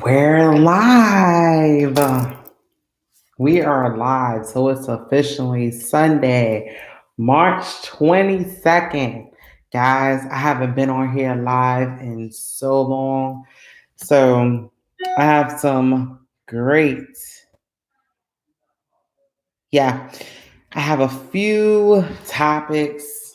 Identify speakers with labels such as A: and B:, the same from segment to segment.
A: We're live. We are live. So it's officially Sunday, March 22nd. Guys, I haven't been on here live in so long. So I have some great, yeah, I have a few topics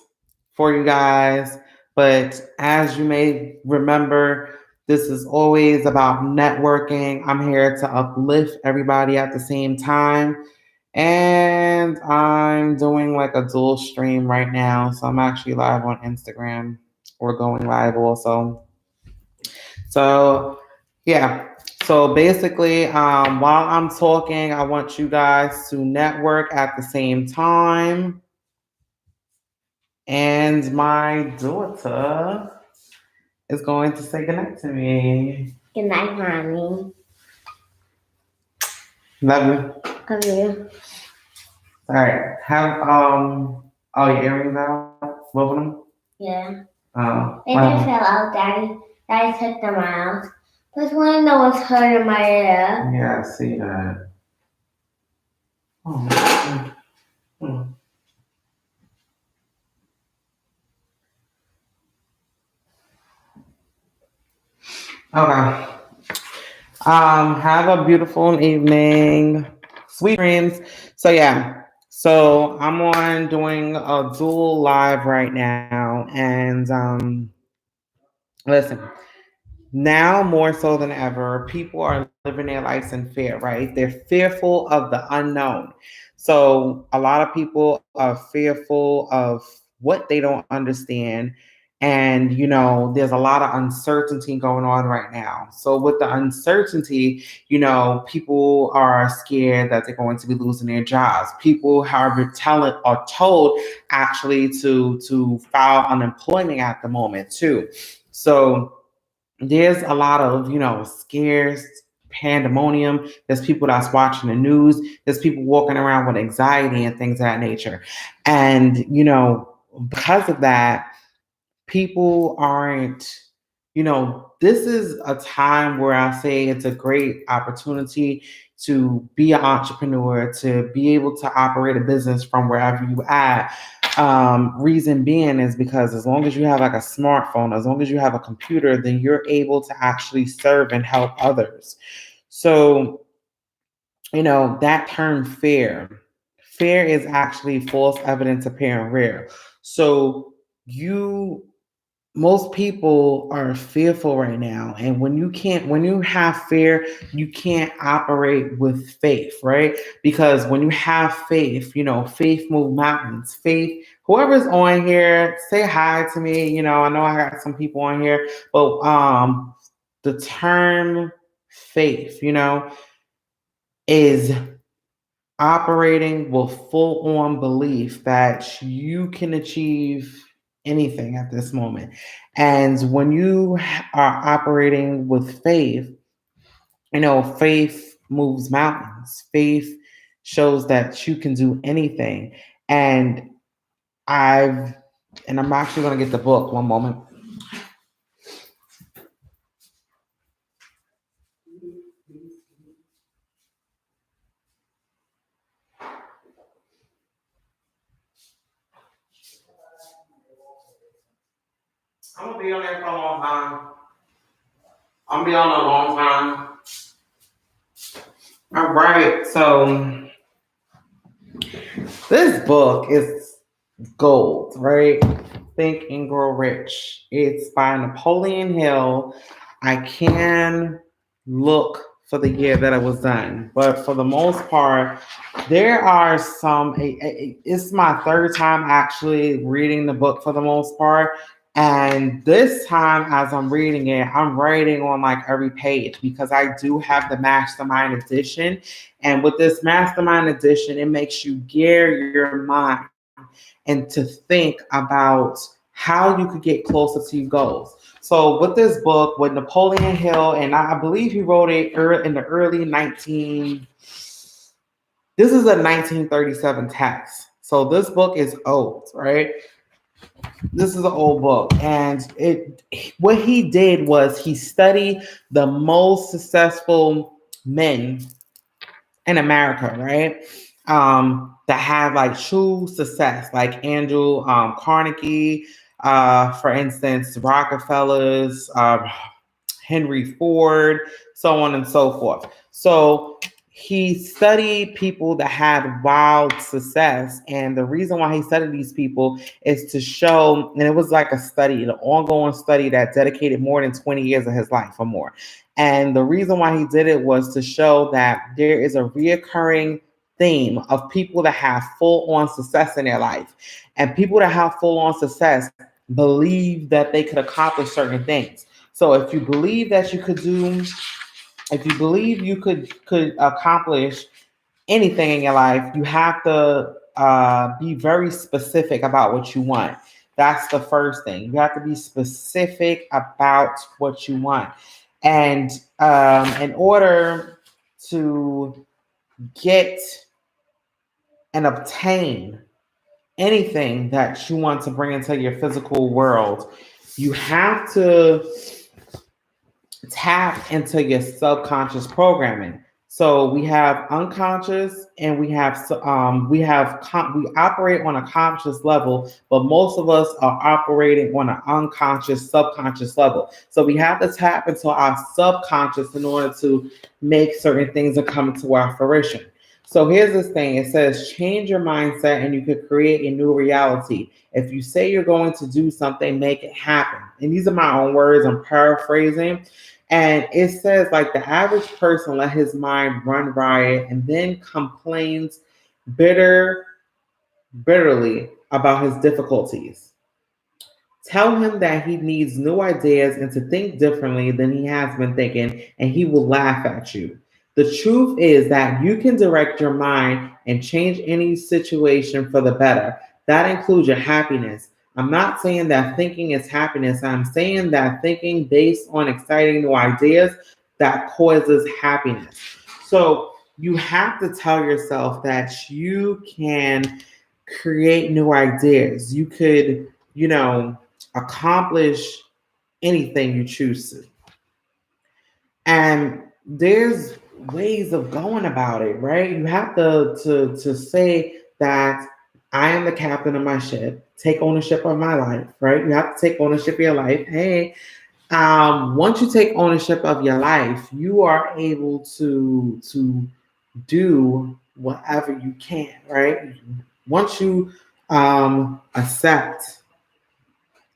A: for you guys. But as you may remember, this is always about networking. I'm here to uplift everybody at the same time. And I'm doing like a dual stream right now. So I'm actually live on Instagram or going live also. So, yeah. So basically, while I'm talking, I want you guys to network at the same time. And my daughter is going to say goodnight to me.
B: Good night, mommy.
A: Love you.
B: Love you.
A: All right. Have all your earrings out? Both of them?
B: Yeah.
A: Oh.
B: They just fell out, Daddy. Daddy took them out. There's one that was hurting my ear.
A: Yeah, I see that. Oh. Mm. Okay. Have a beautiful evening. Sweet dreams. So yeah. So I'm on doing a dual live right now. And listen, now more so than ever, people are living their lives in fear, right? They're fearful of the unknown. So a lot of people are fearful of what they don't understand. And, there's a lot of uncertainty going on right now. So with the uncertainty, people are scared that they're going to be losing their jobs. People, however, are told actually to file unemployment at the moment too. So there's a lot of scares, pandemonium. There's people that's watching the news. There's people walking around with anxiety and things of that nature. And because of that, people aren't, this is a time where I say it's a great opportunity to be an entrepreneur, to be able to operate a business from wherever you at. Reason being is because as long as you have like a smartphone, as long as you have a computer, then you're able to actually serve and help others. So, that term fear is actually false evidence appearing real. So you most people are fearful right now, and when you have fear, you can't operate with faith, right? Because when you have faith, faith move mountains. Faith, whoever's on here, say hi to me. I know I got some people on here, but the term faith, is operating with full on belief that you can achieve anything at this moment. And when you are operating with faith, faith moves mountains. Faith shows that you can do anything. And I've, and I'm actually going to get the book one moment. I'm gonna be on there for a long time. I'm gonna be on a long time. All right, so this book is gold, right? Think and Grow Rich. It's by Napoleon Hill. I can look for the year that it was done, but for the most part, there are some. It's my third time actually reading the book for the most part. And this time, as I'm reading it, I'm writing on like every page because I do have the Mastermind Edition. And with this Mastermind Edition, it makes you gear your mind and to think about how you could get closer to your goals. So with this book, with Napoleon Hill, and I believe he wrote it in the early 19. This is a 1937 text. So this book is old, right? This is an old book, and it what he did was he studied the most successful men in America, right? That have like true success, like Andrew Carnegie, for instance, Rockefellers, Henry Ford, so on and so forth. So he studied people that had wild success. And the reason why he studied these people is to show, and it was like a study, an ongoing study that dedicated more than 20 years of his life or more. And the reason why he did it was to show that there is a reoccurring theme of people that have full on success in their life. And people that have full on success believe that they could accomplish certain things. So if you believe that you could do, if you believe you could accomplish anything in your life, you have to be very specific about what you want. That's the first thing. You have to be specific about what you want, and in order to get and obtain anything that you want to bring into your physical world, you have to tap into your subconscious programming. So we have unconscious and we operate on a conscious level, but most of us are operating on an unconscious, subconscious level. So we have to tap into our subconscious in order to make certain things that come to our fruition. So here's this thing. It says change your mindset and you could create a new reality. If you say you're going to do something, make it happen. And these are my own words. I'm paraphrasing. And it says, like, the average person let his mind run riot and then complains bitter, bitterly about his difficulties. Tell him that he needs new ideas and to think differently than he has been thinking, and he will laugh at you. The truth is that you can direct your mind and change any situation for the better. That includes your happiness. I'm not saying that thinking is happiness. I'm saying that thinking based on exciting new ideas that causes happiness. So you have to tell yourself that you can create new ideas. You could, accomplish anything you choose to. And there's ways of going about it, right? You have to say that I am the captain of my ship, take ownership of my life, right? You have to take ownership of your life. Hey, once you take ownership of your life, you are able to do whatever you can, right? Once you accept.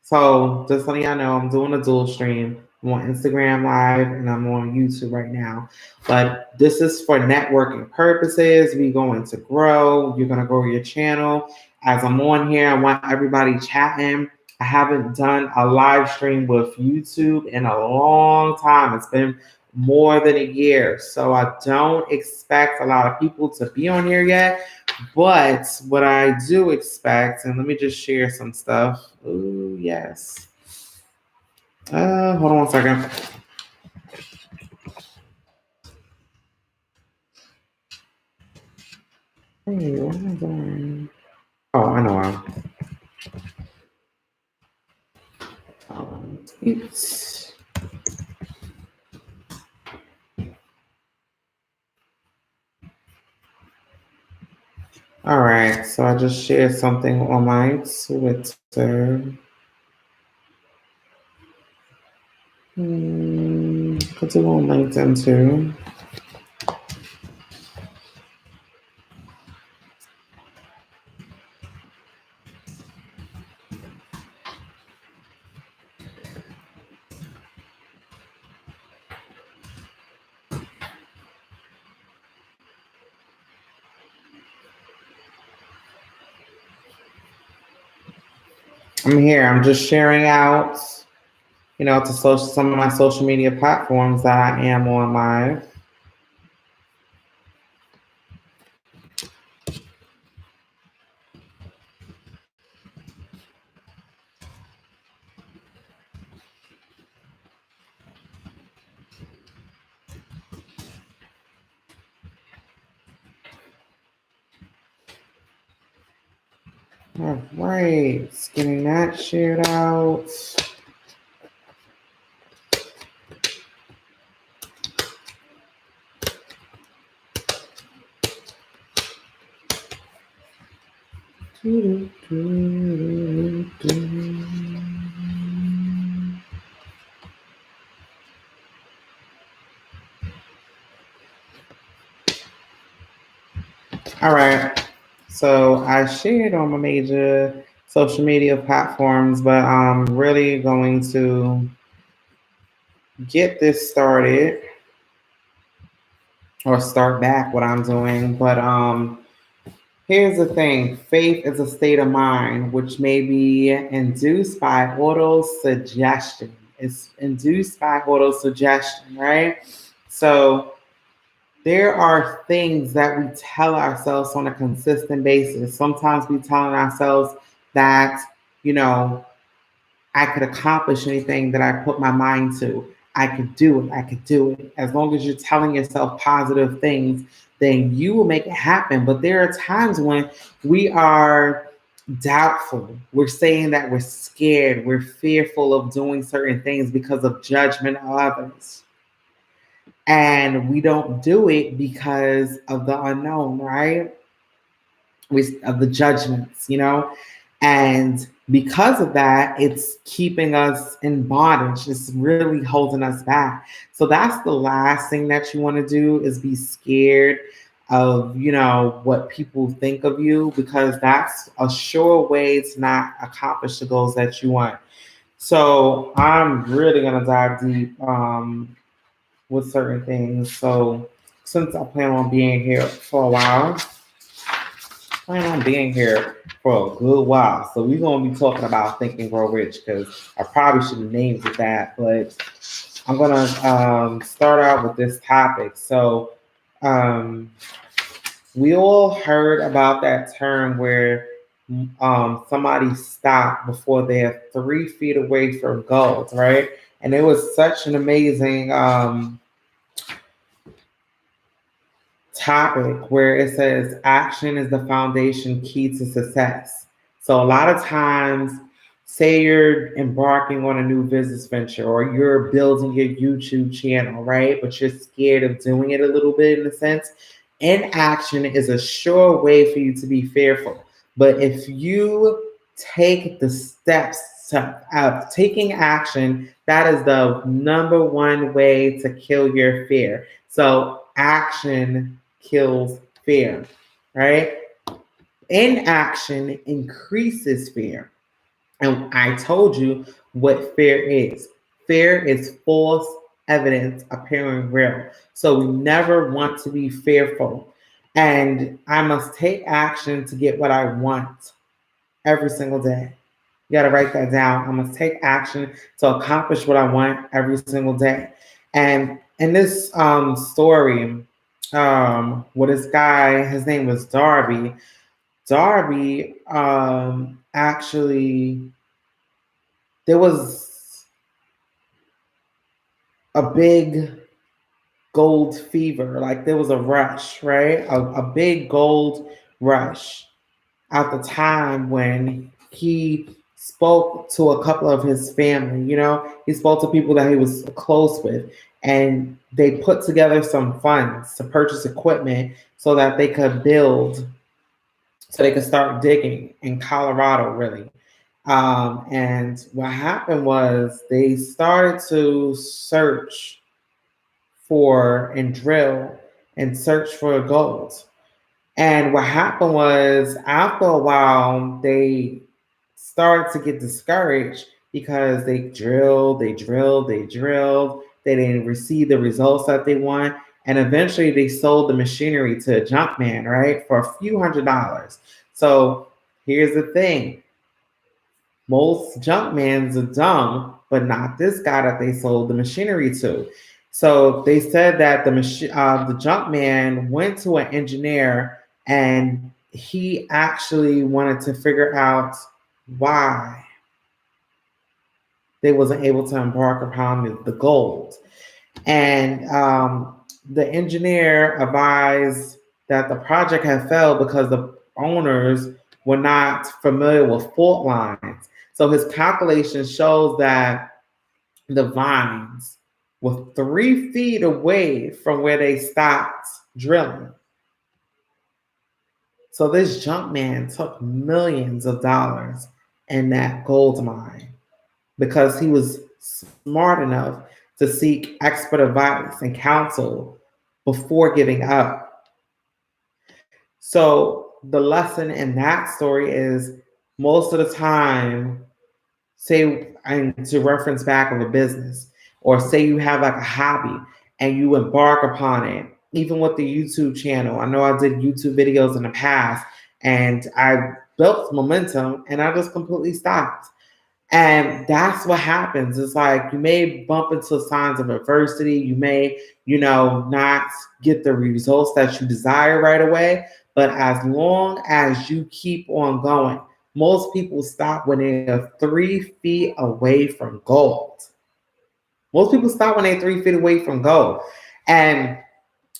A: So just letting y'all know, I'm doing a dual stream. I'm on Instagram Live and I'm on YouTube right now. But this is for networking purposes. We're going to grow. You're going to grow your channel. As I'm on here, I want everybody chatting. I haven't done a live stream with YouTube in a long time. It's been more than a year. So I don't expect a lot of people to be on here yet. But what I do expect, and let me just share some stuff. Oh, yes. Hold on 1 second. Hey, what am I doing? Oh, I know. Oops. All right, so I just shared something on my Twitter. Put it on LinkedIn too. I'm here. I'm just sharing out, to some of my social media platforms that I am on live. All right, it's getting that shared out. All right. So I shared on my major social media platforms, but I'm really going to get this started or start back what I'm doing. But here's the thing: faith is a state of mind which may be induced by auto suggestion. It's induced by auto suggestion, right? So there are things that we tell ourselves on a consistent basis. Sometimes we telling ourselves that, you know, I could accomplish anything that I put my mind to. I could do it. I could do it. As long as you're telling yourself positive things, then you will make it happen. But there are times when we are doubtful. We're saying that we're scared. We're fearful of doing certain things because of judgment of others. And we don't do it because of the unknown, right? Of the judgments, and because of that, it's keeping us in bondage. It's really holding us back. So that's the last thing that you want to do is be scared of what people think of you, because that's a sure way to not accomplish the goals that you want. So I'm really gonna dive deep with certain things. So since I plan on being here for a while, plan on being here for a good while. So we're gonna be talking about Think and Grow Rich, because I probably should have named it that, but I'm gonna start out with this topic. So um, we all heard about that term where somebody stopped before they're 3 feet away from gold, right? And it was such an amazing topic where it says action is the foundation key to success. So a lot of times, say you're embarking on a new business venture or you're building your YouTube channel, right? But you're scared of doing it a little bit in a sense. Inaction is a sure way for you to be fearful. But if you take the steps of taking action, that is the number one way to kill your fear. So action kills fear, right? Inaction increases fear. And I told you what fear is. Fear is false evidence appearing real. So we never want to be fearful. And I must take action to get what I want every single day. You got to write that down. I must take action to accomplish what I want every single day. And in this story, with this guy, his name was Darby. Darby actually, there was a big gold fever. Like there was a rush, right? A big gold rush at the time when he spoke to a couple of his family. He spoke to people that he was close with, and they put together some funds to purchase equipment so that they could build, so they could start digging in Colorado, really. And what happened was they started to search for and drill and search for gold. And what happened was, after a while, they started to get discouraged because they drilled, they drilled, they drilled. They didn't receive the results that they want. And eventually they sold the machinery to a junk man, right, for a few $100s. So here's the thing. Most junk mans are dumb, but not this guy that they sold the machinery to. So they said that the junk man went to an engineer, and he actually wanted to figure out why they wasn't able to embark upon the gold. And the engineer advised that the project had failed because the owners were not familiar with fault lines. So his calculation shows that the vines were 3 feet away from where they stopped drilling. So this junk man took millions of dollars in that gold mine because he was smart enough to seek expert advice and counsel before giving up. So the lesson in that story is most of the time, say, and to reference back of a business, or say you have like a hobby and you embark upon it, even with the YouTube channel. I know I did YouTube videos in the past and I built momentum and I just completely stopped. And that's what happens. It's like you may bump into signs of adversity. You may, not get the results that you desire right away. But as long as you keep on going, most people stop when they are 3 feet away from gold. Most people stop when they're 3 feet away from gold. And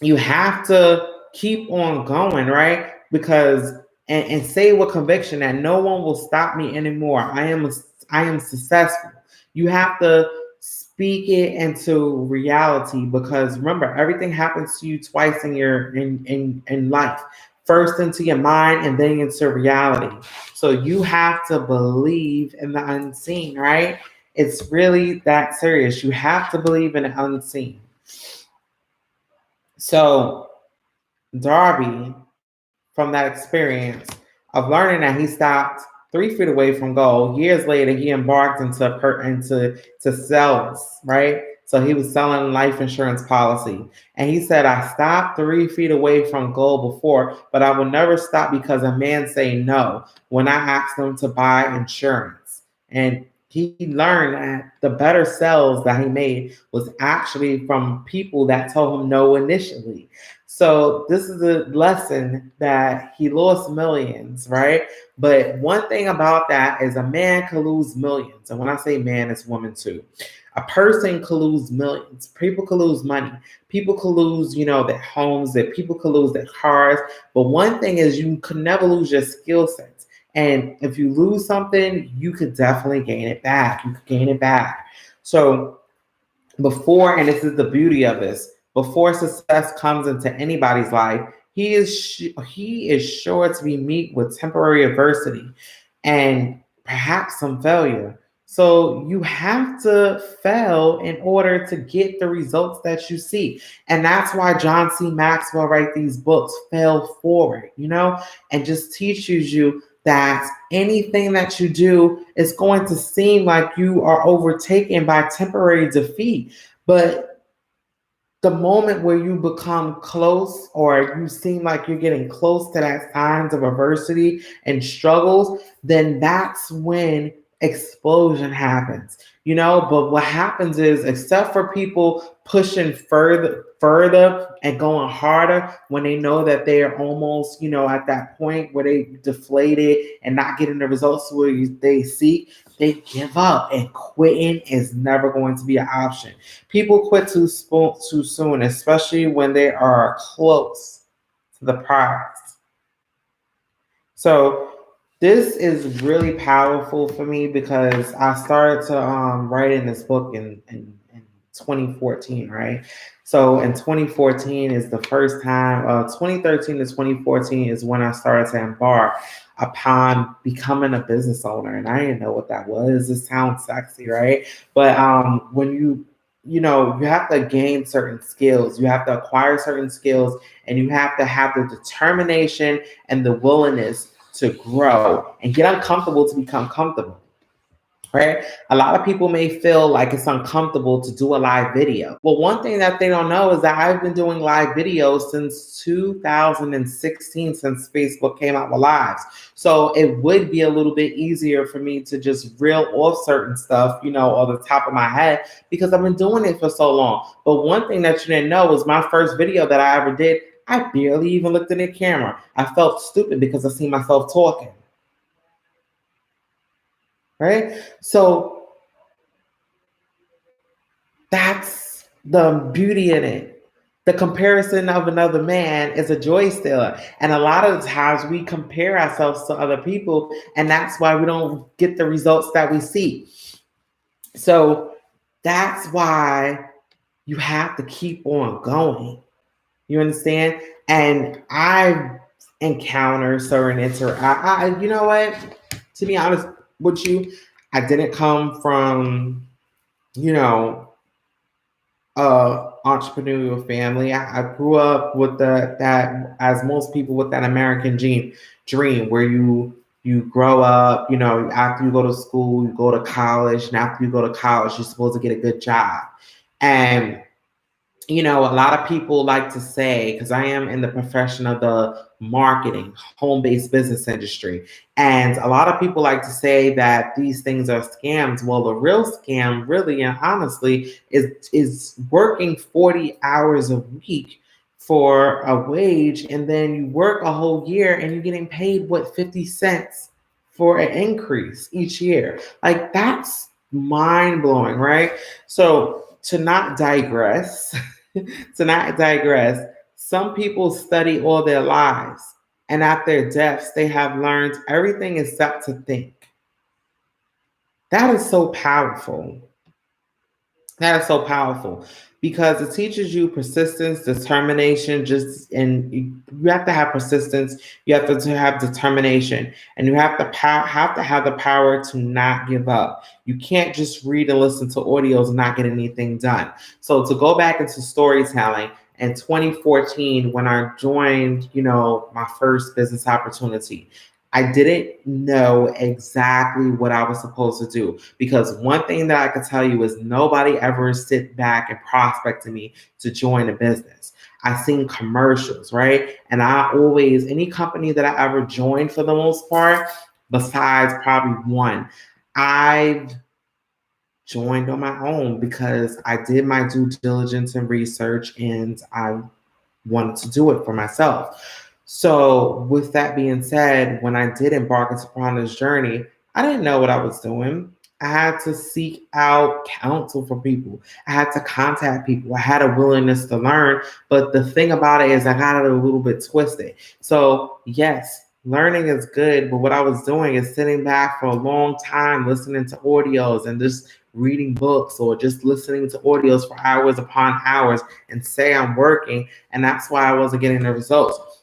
A: you have to keep on going, right? Because and say with conviction that no one will stop me anymore. I am successful. You have to speak it into reality because remember, everything happens to you twice in life. First into your mind and then into reality. So you have to believe in the unseen, right? It's really that serious. You have to believe in the unseen. So Darby, from that experience of learning that he stopped 3 feet away from goal, years later he embarked into sales, right? So he was selling life insurance policy. And he said, I stopped 3 feet away from goal before, but I will never stop because a man say no when I asked him to buy insurance. And he learned that the better sales that he made was actually from people that told him no initially. So this is a lesson that he lost millions, right? But one thing about that is a man can lose millions. And when I say man, it's woman too. A person can lose millions. People can lose money. People can lose, their homes, that people can lose their cars. But one thing is you can never lose your skill sets. And if you lose something, you could definitely gain it back. You could gain it back. So and this is the beauty of this, before success comes into anybody's life, he is sure to be meet with temporary adversity and perhaps some failure. So you have to fail in order to get the results that you see. And that's why John C. Maxwell write these books, Fail Forward, and just teaches you that anything that you do is going to seem like you are overtaken by temporary defeat. But the moment where you become close or you seem like you're getting close to that signs of adversity and struggles, then that's when explosion happens. But what happens is, except for people pushing further and going harder when they know that they are almost, at that point where they deflated and not getting the results where they seek, they give up, and quitting is never going to be an option. People quit too soon, especially when they are close to the prize. So this is really powerful for me because I started to write in this book in 2014, right? So in 2014 is the first time, 2013 to 2014 is when I started to embark upon becoming a business owner. And I didn't know what that was. It sounds sexy, right? But when you have to gain certain skills, you have to acquire certain skills, and you have to have the determination and the willingness to grow and get uncomfortable to become comfortable. Right? A lot of people may feel like it's uncomfortable to do a live video. Well, one thing that they don't know is that I've been doing live videos since 2016, since Facebook came out with lives. So it would be a little bit easier for me to just reel off certain stuff, off the top of my head, because I've been doing it for so long. But one thing that you didn't know was my first video that I ever did, I barely even looked in the camera. I felt stupid because I seen myself talking. Right? So that's the beauty in it. The comparison of another man is a joy stealer. And a lot of times we compare ourselves to other people, and that's why we don't get the results that we see. So that's why you have to keep on going. You understand? And I encounter certain you know what? To be honest with you, I didn't come from, you know, entrepreneurial family. I grew up with that as most people with that American dream where you grow up, you know, after you go to school, you go to college, and after you go to college, you're supposed to get a good job. And you know, a lot of people like to say, because I am in the profession of the marketing, home based business industry, and a lot of people like to say that these things are scams. Well, the real scam, really and honestly, is working 40 hours a week for a wage, and then you work a whole year and you're getting paid, what, 50 cents for an increase each year. Like, that's mind blowing, right? So, to not digress, to not digress, some people study all their lives, and at their deaths, they have learned everything except to think. That is so powerful. That is so powerful because it teaches you persistence, determination, and you have to have persistence, you have to have determination, and you have to have the power to not give up. You can't just read and listen to audios and not get anything done. So to go back into storytelling, in 2014, when I joined, you know, my first business opportunity, I didn't know exactly what I was supposed to do because one thing that I could tell you is nobody ever sit back and prospected me to join a business. I seen commercials, right? And I always, any company that I ever joined for the most part, besides probably one, I've joined on my own because I did my due diligence and research and I wanted to do it for myself. So, with that being said, when I did embark upon this journey, I didn't know what I was doing. I had to seek out counsel from people. I had to contact people. I had a willingness to learn. But the thing about it is, I got it a little bit twisted. So, yes, learning is good. But what I was doing is sitting back for a long time, listening to audios and just reading books or just listening to audios for hours upon hours and say I'm working, and that's why I wasn't getting the results.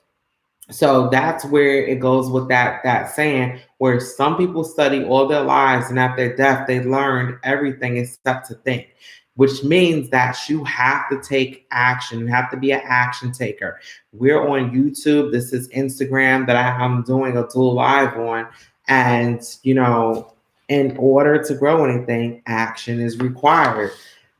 A: So that's where it goes with that saying where some people study all their lives and at their death they learned everything except to think, which means that you have to take action. You have to be an action taker. We're on YouTube. This is Instagram that I'm doing a dual live on, and you know, in order to grow anything, action is required.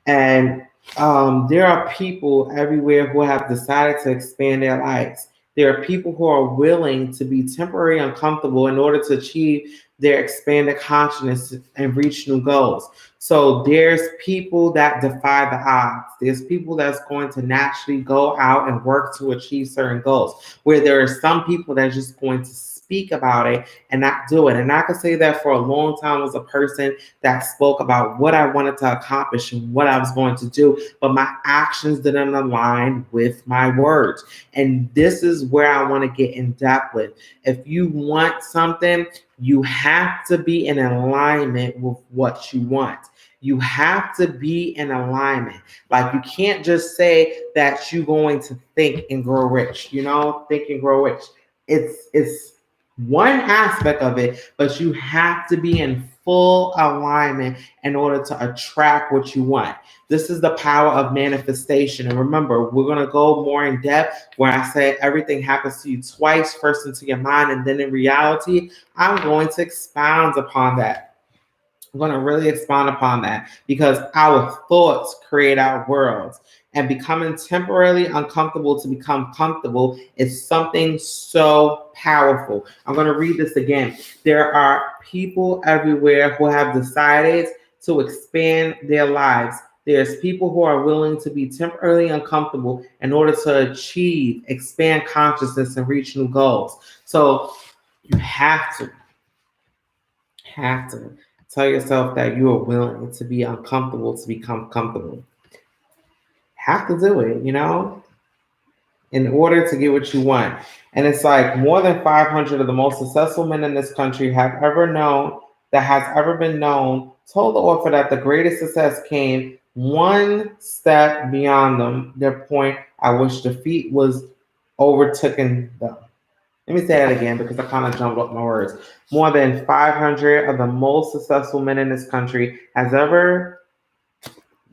A: And there are people everywhere who have decided to expand their lives. There are people who are willing to be temporarily uncomfortable in order to achieve their expanded consciousness and reach new goals. So there's people that defy the odds. There's people that's going to naturally go out and work to achieve certain goals, where there are some people that are just going to speak about it and not do it. And I could say that for a long time as a person that spoke about what I wanted to accomplish and what I was going to do, but my actions didn't align with my words. And this is where I want to get in depth with. If you want something, you have to be in alignment with what you want. You have to be in alignment. Like, you can't just say that you're going to think and grow rich, you know, think and grow rich. It's one aspect of it, but you have to be in full alignment in order to attract what you want. This is the power of manifestation. And remember, we're going to go more in depth where I say everything happens to you twice, first into your mind and then in reality. I'm going to expound upon that. I'm going to really expound upon that because our thoughts create our worlds. And becoming temporarily uncomfortable to become comfortable is something so powerful. I'm going to read this again. There are people everywhere who have decided to expand their lives. There's people who are willing to be temporarily uncomfortable in order to achieve, expand consciousness, and reach new goals. So you have to tell yourself that you are willing to be uncomfortable to become comfortable. Have to do it, you know? in order to get what you want. And it's like more than 500 of the most successful men in this country have ever known, that has ever been known, told the author that the greatest success came one step beyond them, their point at which defeat was overtaken them. Let me say that again because I kind of jumbled up my words. More than 500 of the most successful men in this country has ever,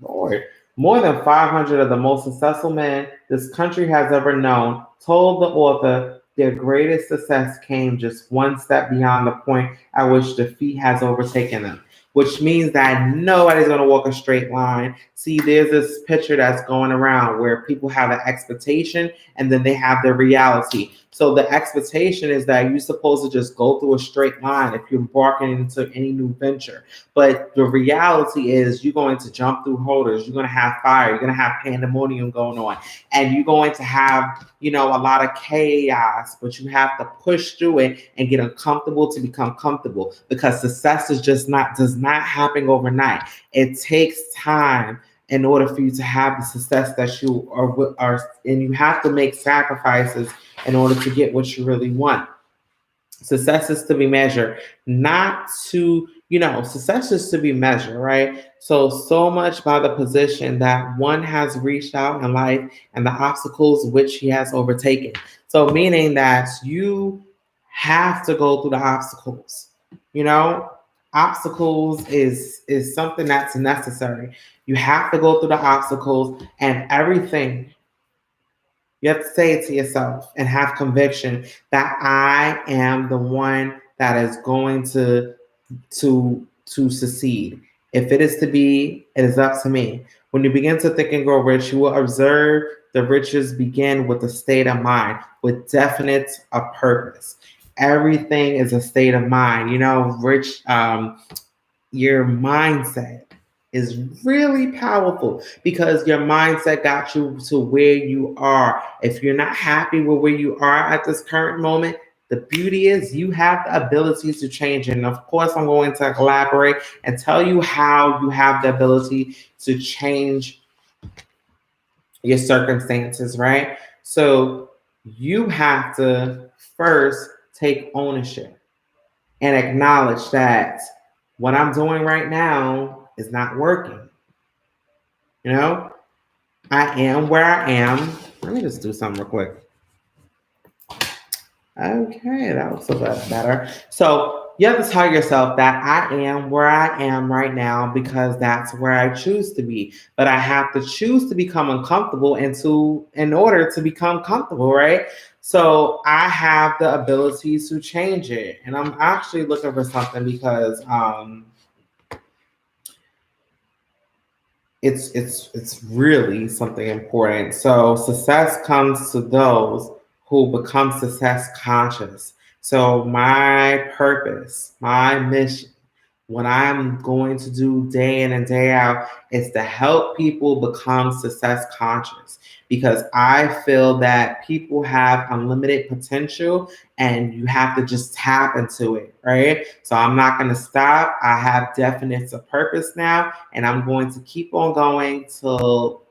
A: Lord, more than 500 of the most successful men this country has ever known told the author their greatest success came just one step beyond the point at which defeat has overtaken them, which means that nobody's going to walk a straight line. See, there's this picture that's going around where people have an expectation and then they have their reality. So the expectation is that you're supposed to just go through a straight line if you're embarking into any new venture. But the reality is you're going to jump through holders. You're going to have fire. You're going to have pandemonium going on. And you're going to have, a lot of chaos, but you have to push through it and get uncomfortable to become comfortable, because success does not happen overnight. It takes time in order for you to have the success that you are, and you have to make sacrifices in order to get what you really want. Success is to be measured, not to, success is to be measured, right? So much by the position that one has reached out in life and the obstacles which he has overtaken. So meaning that you have to go through the obstacles, obstacles is something that's necessary. You have to go through the obstacles, and everything you have to say it to yourself and have conviction that I am the one that is going to succeed. If it is to be, it is up to me. When you begin to think and grow rich, you will observe the riches begin with a state of mind, with definite a purpose. Everything is a state of mind. Rich, your mindset is really powerful because your mindset got you to where you are. If you're not happy with where you are at this current moment, the beauty is you have the ability to change it. And of course, I'm going to elaborate and tell you how you have the ability to change your circumstances, right? So you have to first take ownership and acknowledge that what I'm doing right now is not working. I am where I am. Let me just do something real quick. Okay, that was a bit better. So you have to tell yourself that I am where I am right now because that's where I choose to be. But I have to choose to become uncomfortable in order to become comfortable, right? So I have the ability to change it. And I'm actually looking for something because it's really something important. So success comes to those who become success conscious. So my purpose, my mission, what I'm going to do day in and day out is to help people become success conscious, because I feel that people have unlimited potential and you have to just tap into it, right? So I'm not going to stop. I have definite purpose now, and I'm going to keep on going till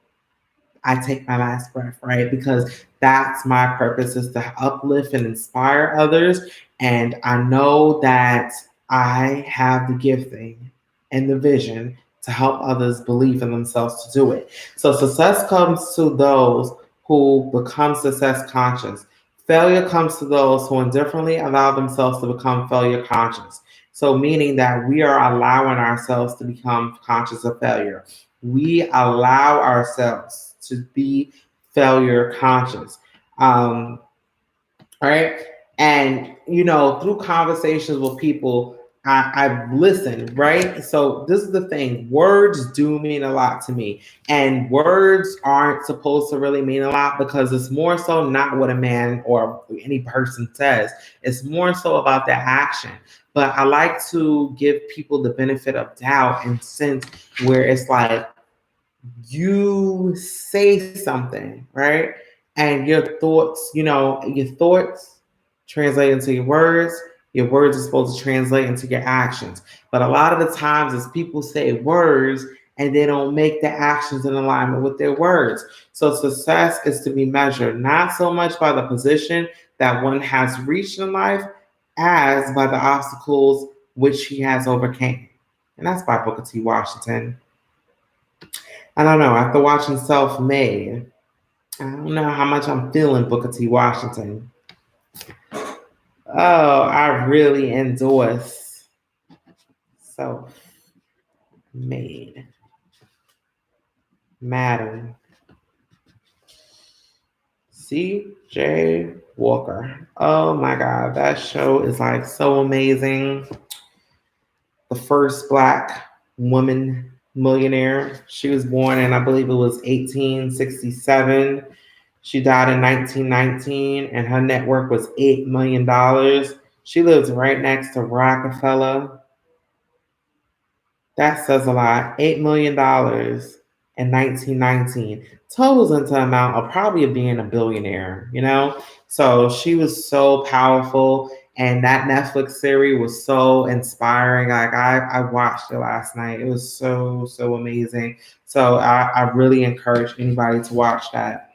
A: I take my last breath, right? Because that's my purpose, is to uplift and inspire others. And I know that I have the gifting and the vision to help others believe in themselves to do it. So success comes to those who become success conscious. Failure comes to those who indifferently allow themselves to become failure conscious. So meaning that we are allowing ourselves to become conscious of failure. We allow ourselves to be failure conscious. Right. And, through conversations with people, I've listened, right? So this is the thing. Words do mean a lot to me. And words aren't supposed to really mean a lot because it's more so not what a man or any person says. It's more so about their action. But I like to give people the benefit of doubt and sense where it's like, you say something, right? And your thoughts, your thoughts translate into your words are supposed to translate into your actions. But a lot of the times, as people say words, and they don't make the actions in alignment with their words. So success is to be measured not so much by the position that one has reached in life as by the obstacles which he has overcame. And that's by Booker T. Washington. I don't know. After watching Self Made, I don't know how much I'm feeling Booker T. Washington. Oh, I really endorse Self Made. Madden. C.J. Walker. Oh my God, that show is like so amazing. The first Black woman millionaire. She was born in, I believe it was 1867. She died in 1919, and her net worth was $8 million. She lives right next to Rockefeller. That says a lot. $8 million in 1919 totals into amount of probably being a billionaire, you know? So she was so powerful, and that Netflix series was so inspiring. Like I watched it last night. It was so amazing. So I really encourage anybody to watch that.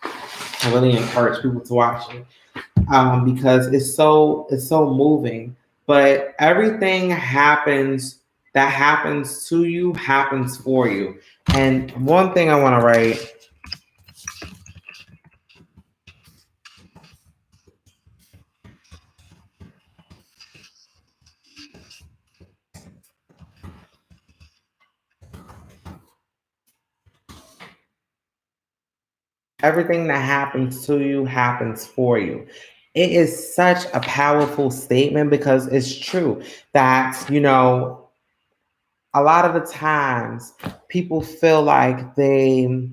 A: I really encourage people to watch it because it's so moving. But everything happens that happens to you happens for you. And one thing I want to write: everything that happens to you happens for you. It is such a powerful statement because it's true that, a lot of the times people feel like no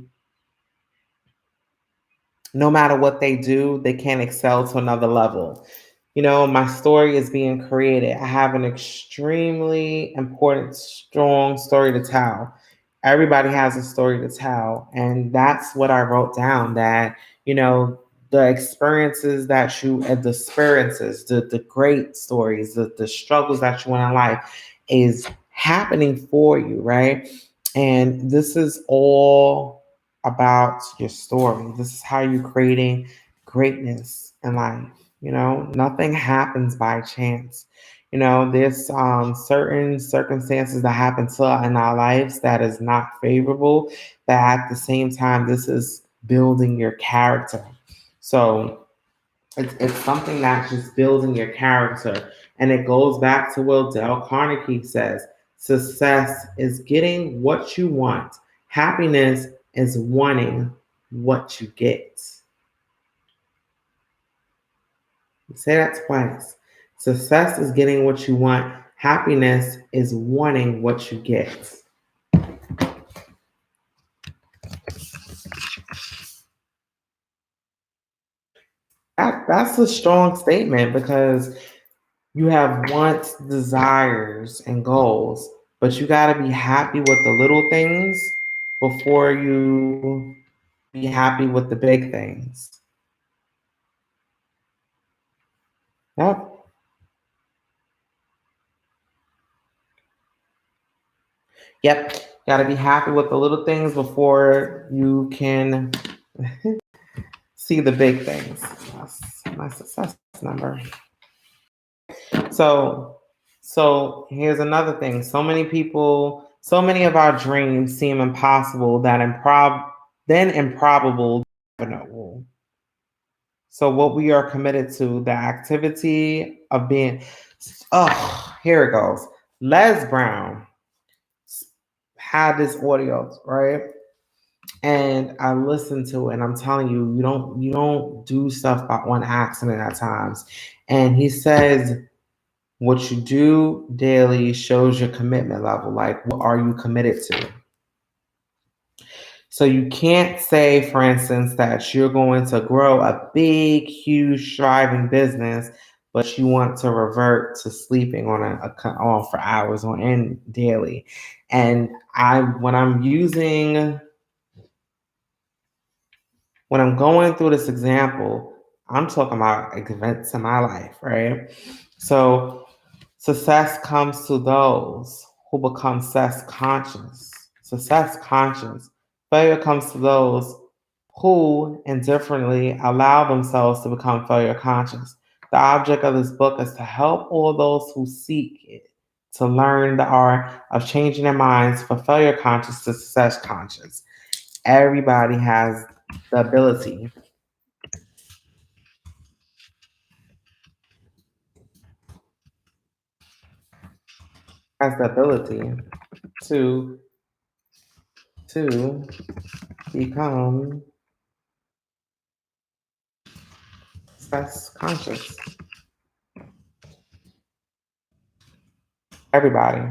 A: matter what they do, they can't excel to another level. My story is being created. I have an extremely important, strong story to tell. Everybody has a story to tell. And that's what I wrote down, that, the experiences that the experiences, the great stories, the struggles that you want in life is happening for you, right? And this is all about your story. This is how you're creating greatness in life. Nothing happens by chance. There's certain circumstances that happen in our lives that is not favorable, but at the same time, this is building your character. So it's something that's just building your character. And it goes back to what Dale Carnegie says: success is getting what you want, happiness is wanting what you get. Say that twice. Success is getting what you want, happiness is wanting what you get. That's a strong statement because you have wants, desires, and goals, but you got to be happy with the little things before you be happy with the big things. Yep. Yep. Got to be happy with the little things before you can see the big things. That's my success number. So here's another thing. So many of our dreams seem impossible that improbable. So what we are committed to, the activity of being, here it goes. Les Brown had this audio, right? And I listened to it, and I'm telling you, you don't do stuff on accident at times. And he says, what you do daily shows your commitment level. Like, what are you committed to? So you can't say, for instance, that you're going to grow a big, huge, thriving business, but you want to revert to sleeping on for hours on end daily. And when I'm going through this example, I'm talking about events in my life, right? So success comes to those who become success conscious. success conscious. Failure comes to those who indifferently allow themselves to become failure conscious. The object of this book is to help all those who seek it to learn the art of changing their minds from failure conscious to success conscious. Everybody the ability, has the ability to to become success conscious. Everybody.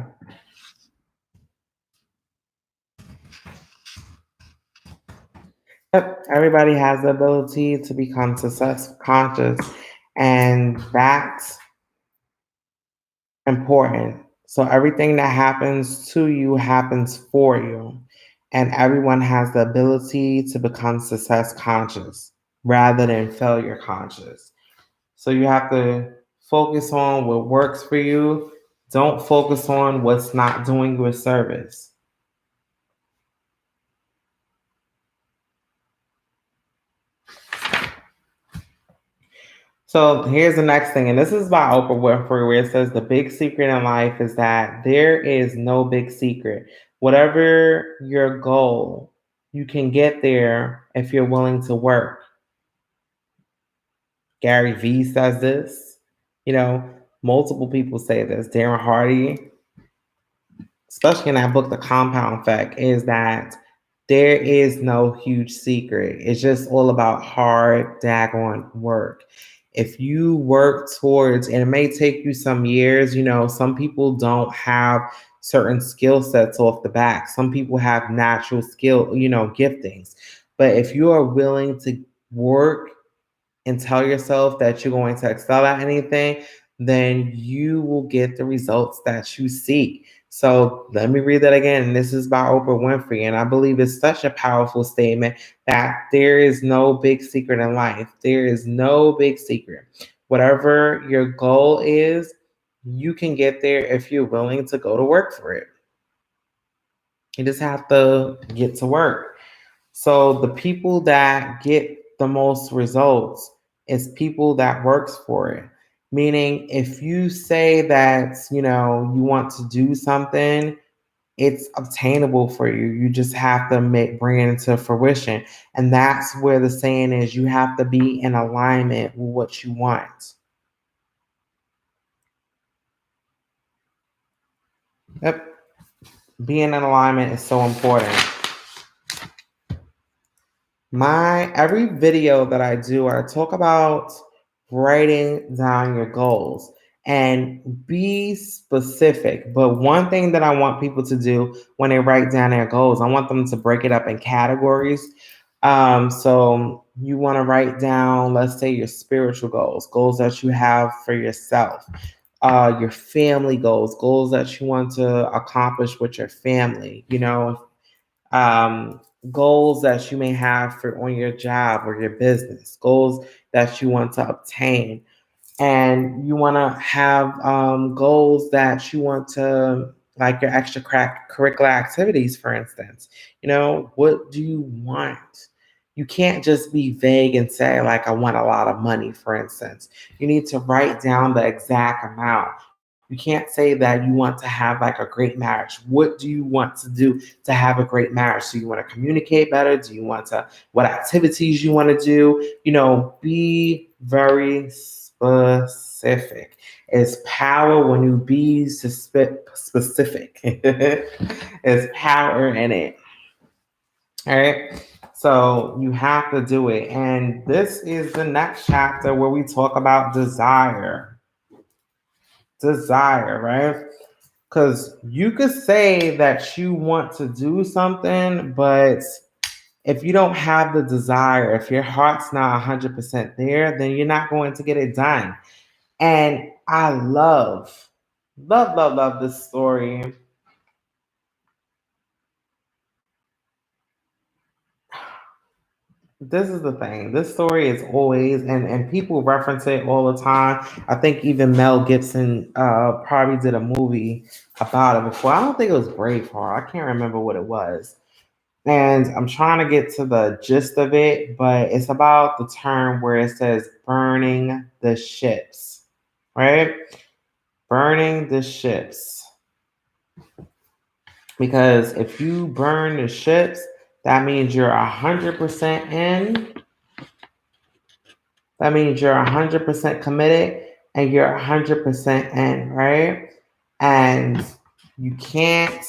A: Yep, everybody has the ability to become success conscious, and that's important. So everything that happens to you happens for you, and everyone has the ability to become success conscious rather than failure conscious. So you have to focus on what works for you. Don't focus on what's not doing you a service. So here's the next thing, and this is by Oprah Winfrey, where it says the big secret in life is that there is no big secret. Whatever your goal, you can get there if you're willing to work. Gary Vee says this. You know, multiple people say this. Darren Hardy, especially in that book, The Compound Effect, is that there is no huge secret. It's just all about hard, daggone work. If you work towards, and it may take you some years, some people don't have certain skill sets off the back. Some people have natural skill, giftings. But if you are willing to work and tell yourself that you're going to excel at anything, then you will get the results that you seek. So let me read that again. And this is by Oprah Winfrey. And I believe it's such a powerful statement that there is no big secret in life. There is no big secret. Whatever your goal is, you can get there if you're willing to go to work for it. You just have to get to work. So the people that get the most results is people that works for it. Meaning if you say that, you want to do something, it's obtainable for you. You just have to bring it into fruition. And that's where the saying is, you have to be in alignment with what you want. Yep. Being in alignment is so important. Every video that I do, I talk about writing down your goals and be specific. But one thing that I want people to do when they write down their goals, I want them to break it up in categories. So you want to write down, let's say, your spiritual goals that you have for yourself, your family goals that you want to accomplish with your family, um, goals that you may have for on your job or your business, goals that you want to obtain, and you want to have goals that you want to, like your extracurricular activities, for instance. What do you want? You can't just be vague and say, like, I want a lot of money, for instance. You need to write down the exact amount. You can't say that you want to have like a great marriage. What do you want to do to have a great marriage? Do you want to communicate better? What activities you want to do? Be very specific. It's power when you be specific. It's power in it. All right. So you have to do it. And this is the next chapter where we talk about desire. Desire, right? Because you could say that you want to do something, but if you don't have the desire, if your heart's not 100% there, then you're not going to get it done. And I love this story. This is the thing. This story is always, and people reference it all the time. I think even Mel Gibson probably did a movie about it before. I don't think it was Braveheart. I can't remember what it was. And I'm trying to get to the gist of it, but it's about the term where it says burning the ships, right? Burning the ships. Because if you burn the ships, that means you're 100% in. That means you're 100% committed and you're 100% in, right? And you can't,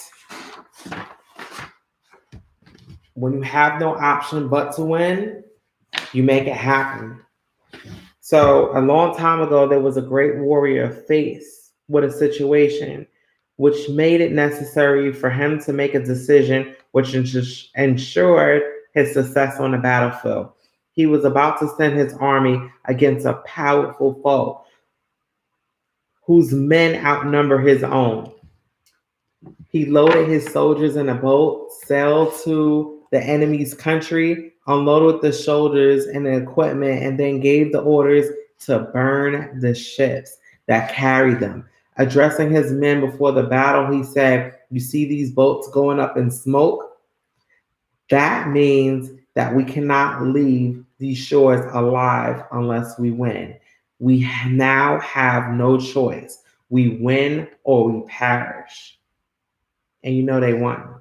A: when you have no option but to win, you make it happen. So a long time ago, there was a great warrior faced with a situation which made it necessary for him to make a decision which ensured his success on the battlefield. He was about to send his army against a powerful foe whose men outnumber his own. He loaded his soldiers in a boat, sailed to the enemy's country, unloaded the soldiers and the equipment, and then gave the orders to burn the ships that carried them. Addressing his men before the battle, he said, "You see these boats going up in smoke? That means that we cannot leave these shores alive unless we win. We now have no choice. We win or we perish." And you know they won.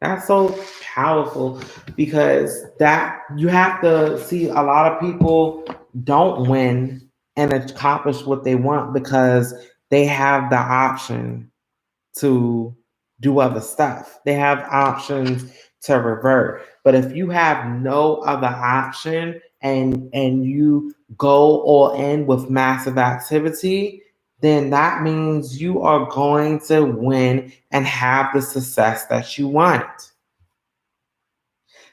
A: That's so powerful because that you have to see a lot of people don't win and accomplish what they want because they have the option to do other stuff. They have options to revert. But if you have no other option and you go all in with massive activity, then that means you are going to win and have the success that you want.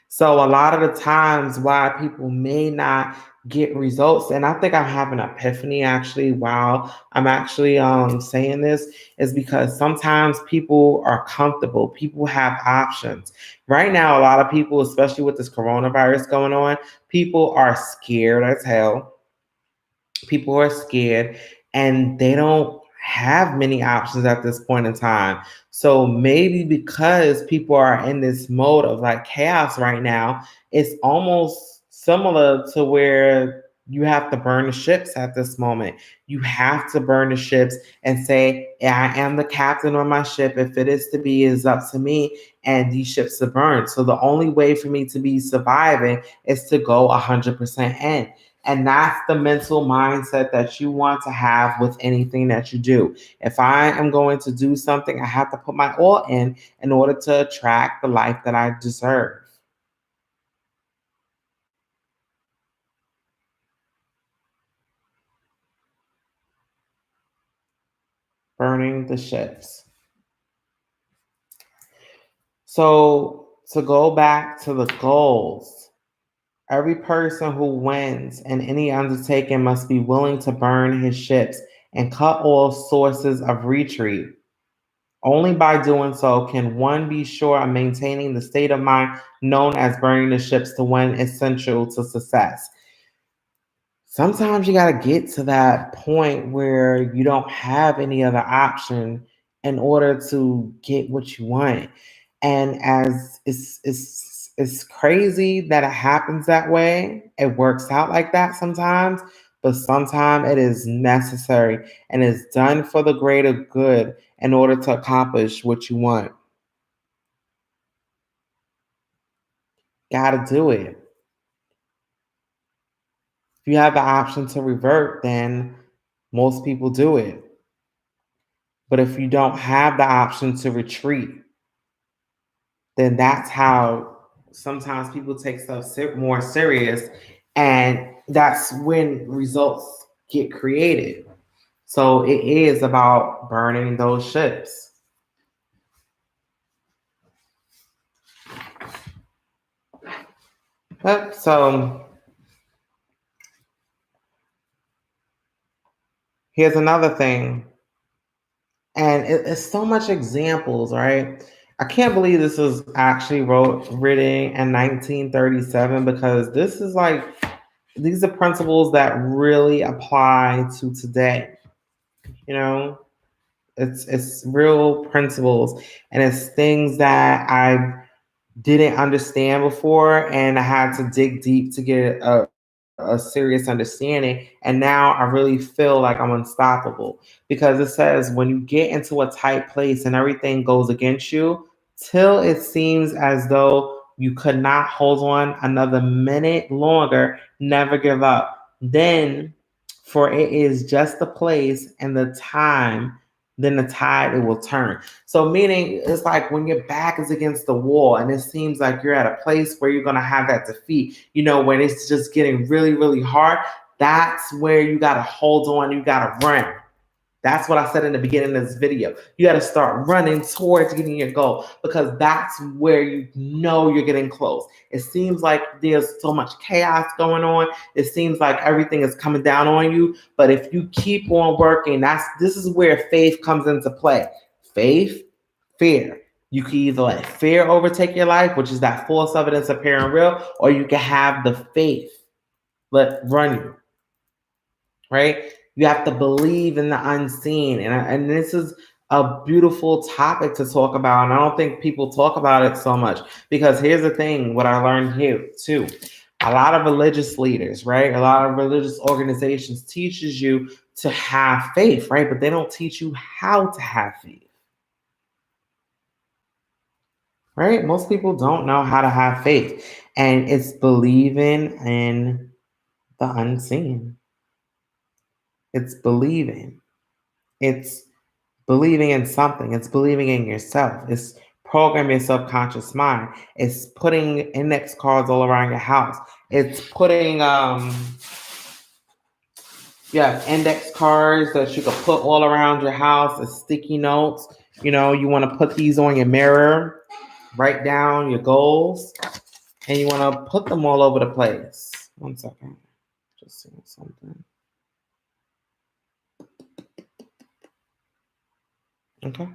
A: So a lot of the times why people may not get results, and I think I'm having an epiphany actually while I'm actually saying this, is because sometimes people are comfortable. People have options. Right now, a lot of people, especially with this coronavirus going on, people are scared as hell. People are scared and they don't have many options at this point in time. So maybe because people are in this mode of like chaos right now, it's almost similar to where you have to burn the ships at this moment. You have to burn the ships and say, I am the captain on my ship. If it is to be, is up to me. And these ships are burned. So the only way for me to be surviving is to go 100% in. And that's the mental mindset that you want to have with anything that you do. If I am going to do something, I have to put my all in order to attract the life that I deserve. Burning the ships. So to go back to the goals, every person who wins in any undertaking must be willing to burn his ships and cut all sources of retreat. Only by doing so can one be sure of maintaining the state of mind known as burning the ships to win essential to success. Sometimes you got to get to that point where you don't have any other option in order to get what you want. And as it's crazy that it happens that way. It works out like that sometimes, but sometimes it is necessary and is done for the greater good in order to accomplish what you want. Gotta do it. If you have the option to revert, then most people do it. But if you don't have the option to retreat, then that's how sometimes people take stuff more serious. And that's when results get created. So it is about burning those ships. Yep. So here's another thing. And it's so much examples, right? I can't believe this was actually written in 1937 because this is like these are principles that really apply to today. You know, it's real principles and it's things that I didn't understand before, and I had to dig deep to get a serious understanding. And now I really feel like I'm unstoppable because it says when you get into a tight place and everything goes against you, till it seems as though you could not hold on another minute longer, never give up. Then, for it is just the place and the time, then the tide it will turn. So meaning it's like when your back is against the wall and it seems like you're at a place where you're gonna have that defeat, when it's just getting really, really hard, that's where you gotta hold on, you gotta run. That's what I said in the beginning of this video. You got to start running towards getting your goal because that's where you're getting close. It seems like there's so much chaos going on. It seems like everything is coming down on you. But if you keep on working, this is where faith comes into play. Faith, fear. You can either let fear overtake your life, which is that false evidence appearing real, or you can have the faith let run you. Right? You have to believe in the unseen. And this is a beautiful topic to talk about. And I don't think people talk about it so much because here's the thing, what I learned here too. A lot of religious leaders, right? A lot of religious organizations teaches you to have faith, right? But they don't teach you how to have faith. Right? Most people don't know how to have faith. And it's believing in the unseen. It's believing. It's believing in something. It's believing in yourself. It's programming your subconscious mind. It's putting index cards all around your house. It's putting index cards that you can put all around your house, as sticky notes. You want to put these on your mirror, write down your goals, and you want to put them all over the place. 1 second. Just seeing something. Okay.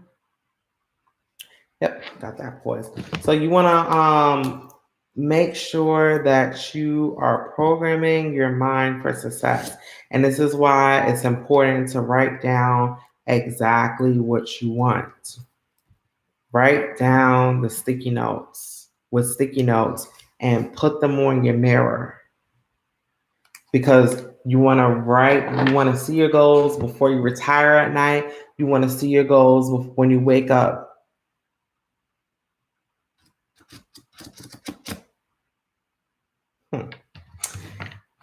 A: Yep, got that poised. So you want to make sure that you are programming your mind for success. And this is why it's important to write down exactly what you want. Write down the sticky notes and put them on your mirror. Because you want to see your goals before you retire at night. You want to see your goals when you wake up.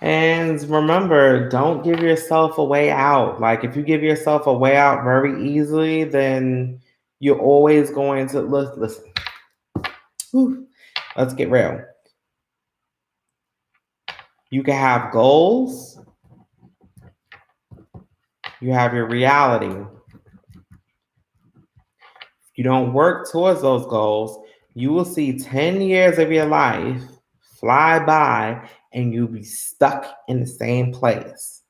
A: And remember, don't give yourself a way out. Like if you give yourself a way out very easily, then you're always going to listen. Let's get real. You can have goals. You have your reality. If you don't work towards those goals, you will see 10 years of your life fly by and you'll be stuck in the same place.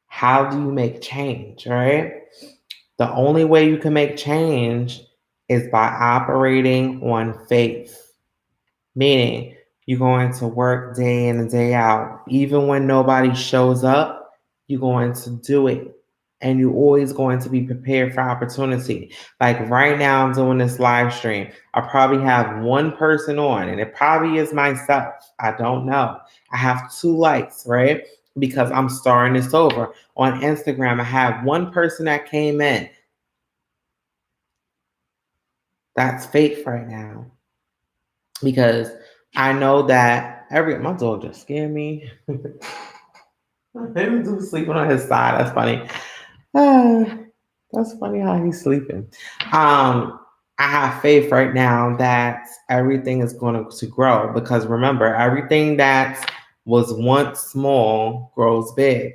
A: How do you make change, right? The only way you can make change is by operating on faith. Meaning, you're going to work day in and day out. Even when nobody shows up, you're going to do it. And you're always going to be prepared for opportunity. Like right now, I'm doing this live stream. I probably have one person on, and it probably is myself. I don't know. I have 2 likes, right? Because I'm starting this over. On Instagram, I have one person that came in. That's faith right now. Because I know that my dog just scared me. Maybe he's sleeping on his side. That's funny. That's funny how he's sleeping. I have faith right now that everything is going to grow because remember, everything that was once small grows big.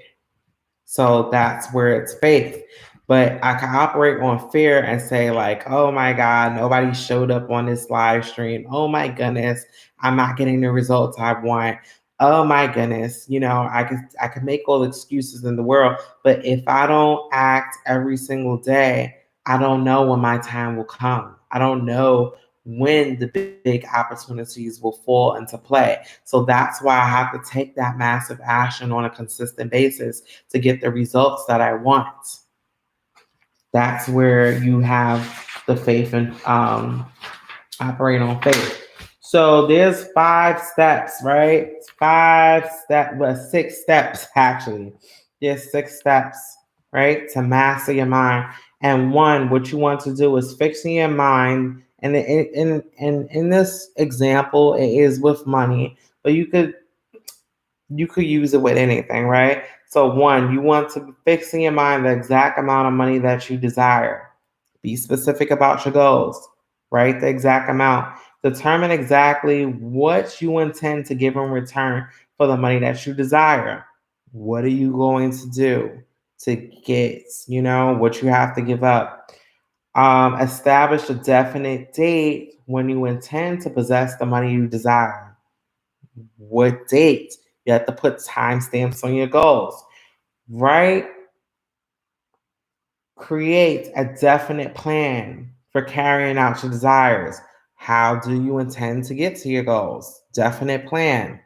A: So that's where it's faith. But I can operate on fear and say like, oh my God, nobody showed up on this live stream. Oh my goodness, I'm not getting the results I want. Oh my goodness, I can make all the excuses in the world, but if I don't act every single day, I don't know when my time will come. I don't know when the big opportunities will fall into play. So that's why I have to take that massive action on a consistent basis to get the results that I want. That's where you have the faith and operate on faith. So there's 5 steps, right? 5 steps, well, 6 steps actually. There's 6 steps, right, to master your mind. And one, what you want to do is fixing your mind. And in this example, it is with money, but you could use it with anything, right? So one, you want to be fixing your mind the exact amount of money that you desire. Be specific about your goals. Write the exact amount. Determine exactly what you intend to give in return for the money that you desire. What are you going to do to get, what you have to give up? Establish a definite date when you intend to possess the money you desire. What date? You have to put timestamps on your goals, right? Create a definite plan for carrying out your desires. How do you intend to get to your goals? Definite plan.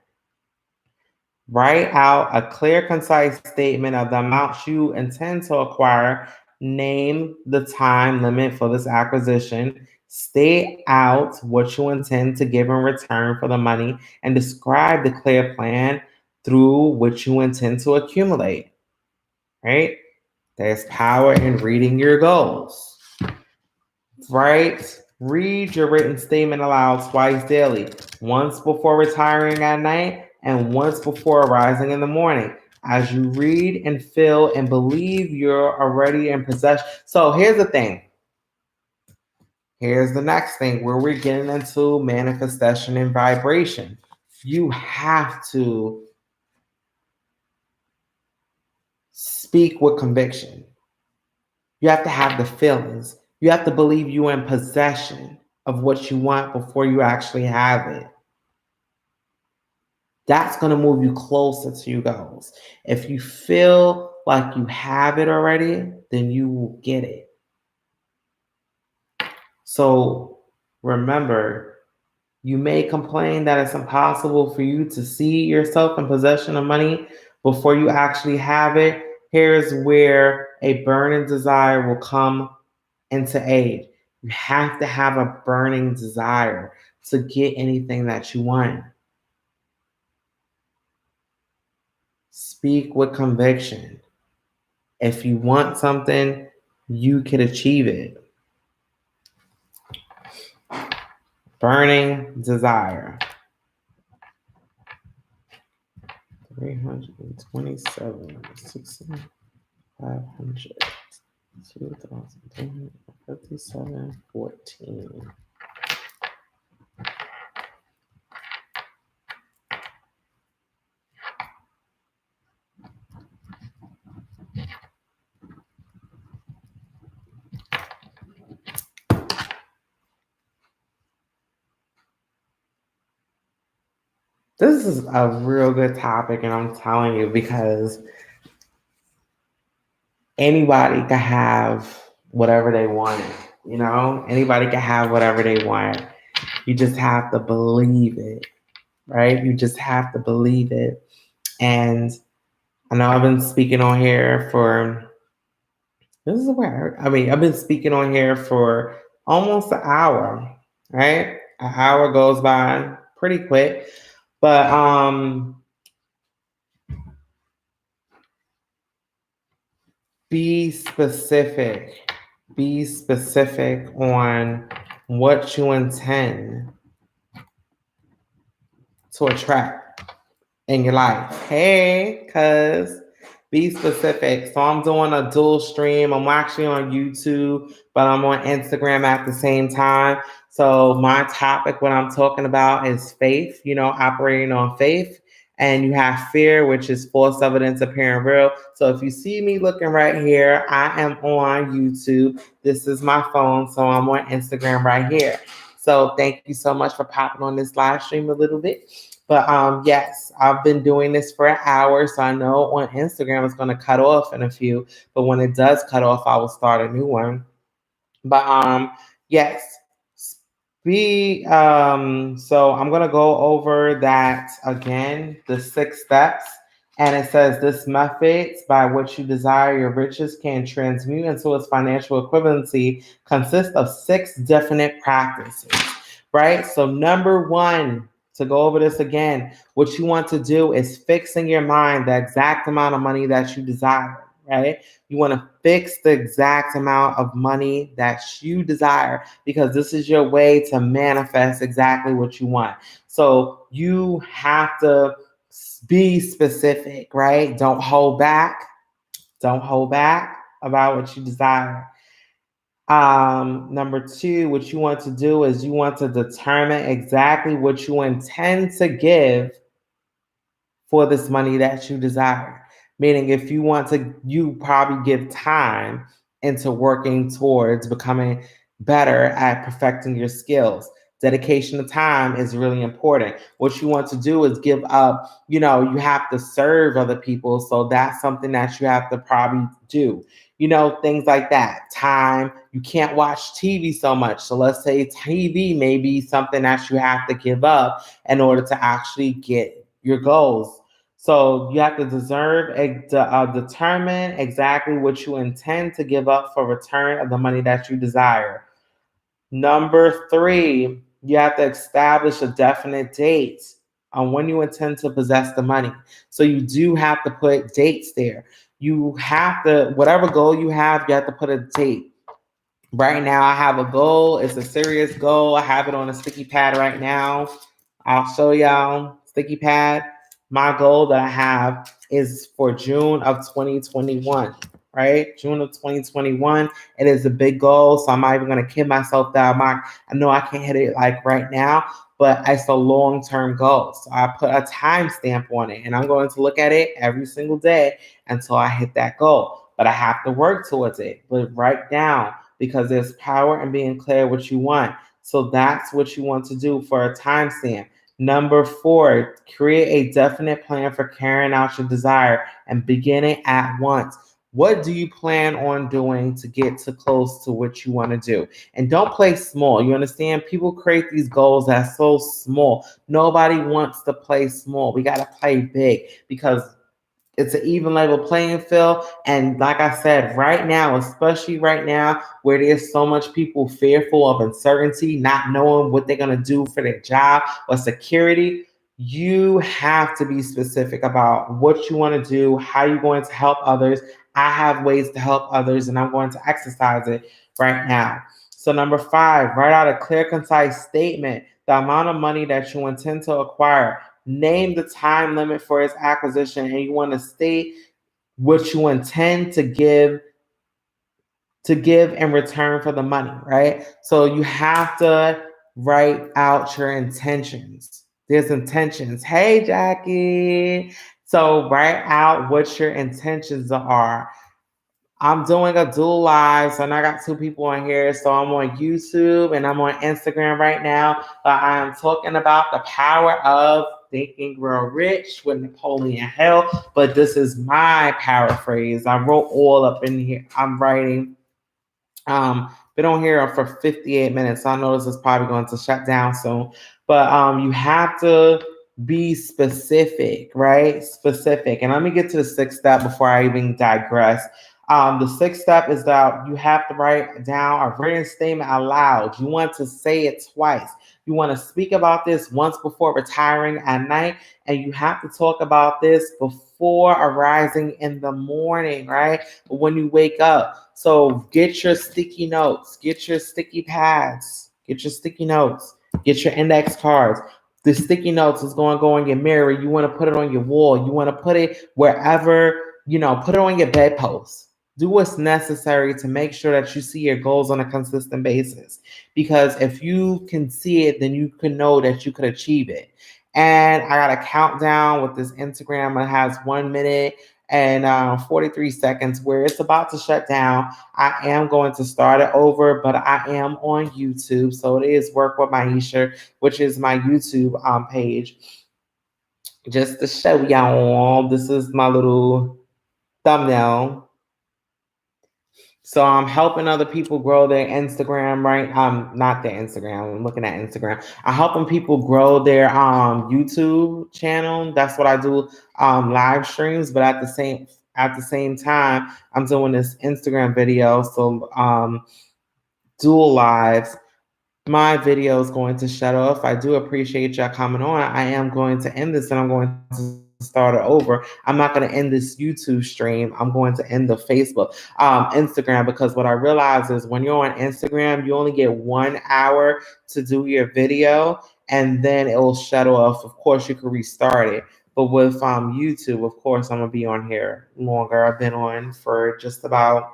A: Write out a clear, concise statement of the amounts you intend to acquire. Name the time limit for this acquisition. State out what you intend to give in return for the money and describe the clear plan through which you intend to accumulate. Right? There's power in reading your goals. Right? Read your written statement aloud twice daily, once before retiring at night and once before rising in the morning. As you read and feel and believe you're already in possession. So here's the thing. Here's the next thing where we're getting into manifestation and vibration. You have to speak with conviction. You have to have the feelings. You have to believe you're in possession of what you want before you actually have it. That's going to move you closer to your goals. If you feel like you have it already, then you will get it. So remember, you may complain that it's impossible for you to see yourself in possession of money before you actually have it. Here's where a burning desire will come into aid. You have to have a burning desire to get anything that you want. Speak with conviction. If you want something, you can achieve it. Burning desire. 327, 6,500, 2,357, 14. This is a real good topic, and I'm telling you, because anybody can have whatever they want, Anybody can have whatever they want. You just have to believe it, right? You just have to believe it. And I know I've been speaking on here I've been speaking on here for almost an hour, right? An hour goes by pretty quick. But be specific. Be specific on what you intend to attract in your life. Hey, cuz be specific. So I'm doing a dual stream. I'm actually on YouTube, but I'm on Instagram at the same time. So my topic, what I'm talking about is faith, operating on faith. And you have fear, which is false evidence appearing real. So if you see me looking right here, I am on YouTube. This is my phone, so I'm on Instagram right here. So thank you so much for popping on this live stream a little bit. But yes, I've been doing this for an hour, so I know on Instagram it's going to cut off in a few. But when it does cut off, I will start a new one. But yes, so I'm gonna go over that again, the 6 steps. And it says this methods by which you desire your riches can transmute into its financial equivalency consists of 6 definite practices, right? So number one, to go over this again, what you want to do is fix in your mind the exact amount of money that you desire, right? You want to fix the exact amount of money that you desire because this is your way to manifest exactly what you want. So you have to be specific, right? Don't hold back. Don't hold back about what you desire. Number two, what you want to do is you want to determine exactly what you intend to give for this money that you desire. Meaning, if you want to, you probably give time into working towards becoming better at perfecting your skills. Dedication to time is really important. What you want to do is give up, you have to serve other people. So that's something that you have to probably do. Things like that. Time, you can't watch TV so much. So let's say TV may be something that you have to give up in order to actually get your goals. So you have to determine exactly what you intend to give up for return of the money that you desire. Number three, you have to establish a definite date on when you intend to possess the money. So you do have to put dates there. You have to, whatever goal you have to put a date. Right now, I have a goal. It's a serious goal. I have it on a sticky pad right now. I'll show y'all sticky pad. My goal that I have is for June of 2021, right? June of 2021. It is a big goal, so I'm not even gonna kid myself that I know I can't hit it like right now, but it's a long-term goal. So I put a timestamp on it, and I'm going to look at it every single day until I hit that goal. But I have to work towards it. But write down because there's power in being clear what you want. So that's what you want to do for a timestamp. Number four, create a definite plan for carrying out your desire and begin it at once. What do you plan on doing to get to close to what you want to do? And don't play small. You understand? People create these goals that's so small. Nobody wants to play small. We got to play big because it's an even level playing field. And like I said, right now, especially right now, where there's so much people fearful of uncertainty, not knowing what they're going to do for their job or security, you have to be specific about what you want to do, how you're going to help others. I have ways to help others, and I'm going to exercise it right now. So, number five, write out a clear, concise statement, the amount of money that you intend to acquire. Name the time limit for its acquisition, and you want to state what you intend to give in return for the money, right? So you have to write out your intentions. There's intentions. Hey, Jackie. So write out what your intentions are. I'm doing a dual live, so I got 2 people on here. So I'm on YouTube and I'm on Instagram right now. But I am talking about the power of Think and Grow Rich with Napoleon Hill. But this is my paraphrase. I wrote all up in here. I'm writing. Been on here for 58 minutes. So I know this is probably going to shut down soon. But you have to be specific, right? Specific. And let me get to the 6th step before I even digress. The 6th step is that you have to write down a written statement aloud. You want to say it twice. You want to speak about this once before retiring at night, and you have to talk about this before arising in the morning, right? When you wake up. So get your sticky notes, get your sticky pads, get your sticky notes, get your index cards. The sticky notes is going to go on your mirror. You want to put it on your wall. You want to put it wherever, put it on your bedpost. Do what's necessary to make sure that you see your goals on a consistent basis. Because if you can see it, then you can know that you could achieve it. And I got a countdown with this Instagram. It has 1 minute and 43 seconds where it's about to shut down. I am going to start it over, but I am on YouTube. So it is Work with Maisha, which is my YouTube page. Just to show y'all, this is my little thumbnail. So I'm helping other people grow their Instagram, right? Not their Instagram. I'm looking at Instagram. I'm helping people grow their YouTube channel. That's what I do, live streams. But at the same time, I'm doing this Instagram video. So dual lives. My video is going to shut off. I do appreciate y'all coming on. I am going to end this and I'm going to start it over. I'm not going to end this YouTube stream. I'm going to end the Instagram, because what I realize is when you're on Instagram, you only get 1 hour to do your video and then it will shut off. Of course, you can restart it. But with YouTube, of course, I'm going to be on here longer. I've been on for just about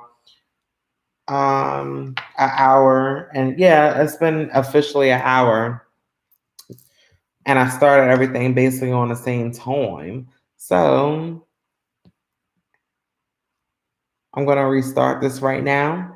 A: an hour, and yeah, it's been officially an hour, and I started everything basically on the same time. So I'm gonna restart this right now.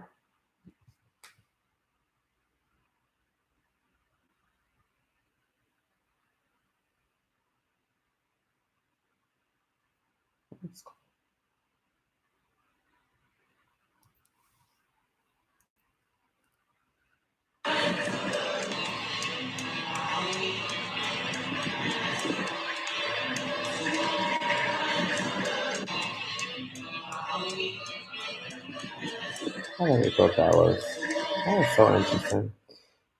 A: I never thought that was so interesting.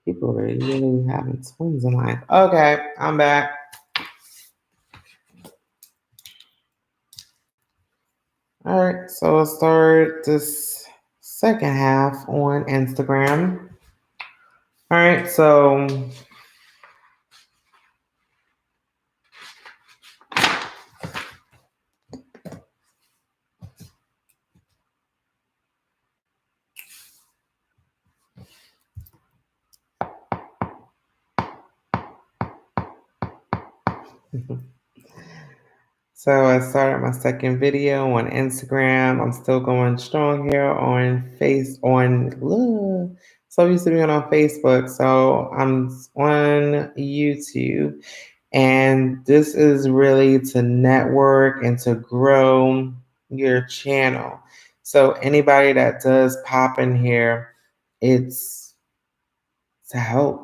A: People are really having twins in life. Okay, I'm back. All right, so I'll start this second half on Instagram. All right, so So I started my second video on Instagram. I'm still going strong here so I used to be on Facebook. So I'm on YouTube, and this is really to network and to grow your channel. So anybody that does pop in here, it's to help.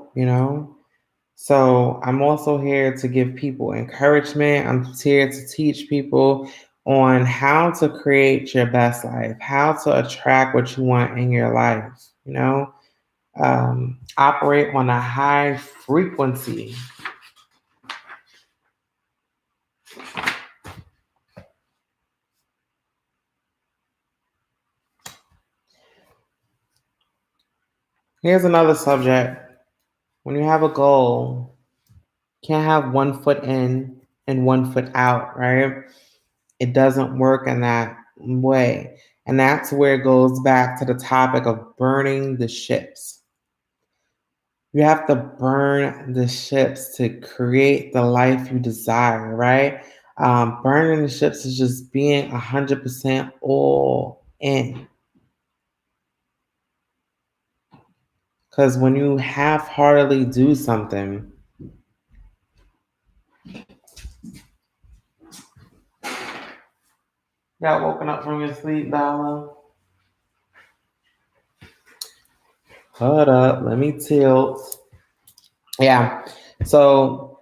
A: So I'm also here to give people encouragement. I'm here to teach people on how to create your best life, how to attract what you want in your life, operate on a high frequency. Here's another subject. When you have a goal, you can't have one foot in and one foot out, right? It doesn't work in that way. And that's where it goes back to the topic of burning the ships. You have to burn the ships to create the life you desire, right? Burning the ships is just being 100% all in. Because when you half heartedly do something, got woken up from your sleep, Bella. Hold up, let me tilt. Yeah. So,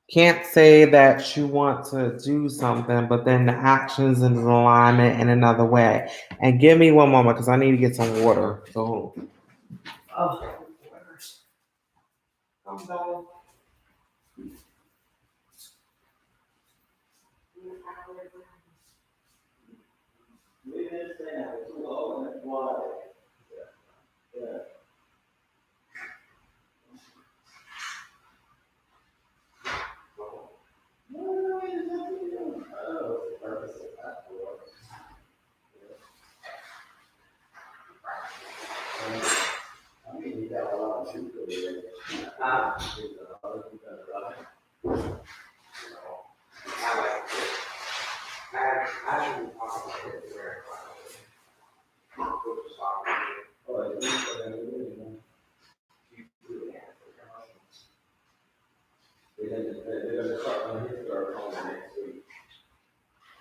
A: can't say that you want to do something, but then the actions in alignment in another way. And give me one moment because I need to get some water. So, oh, I'm done.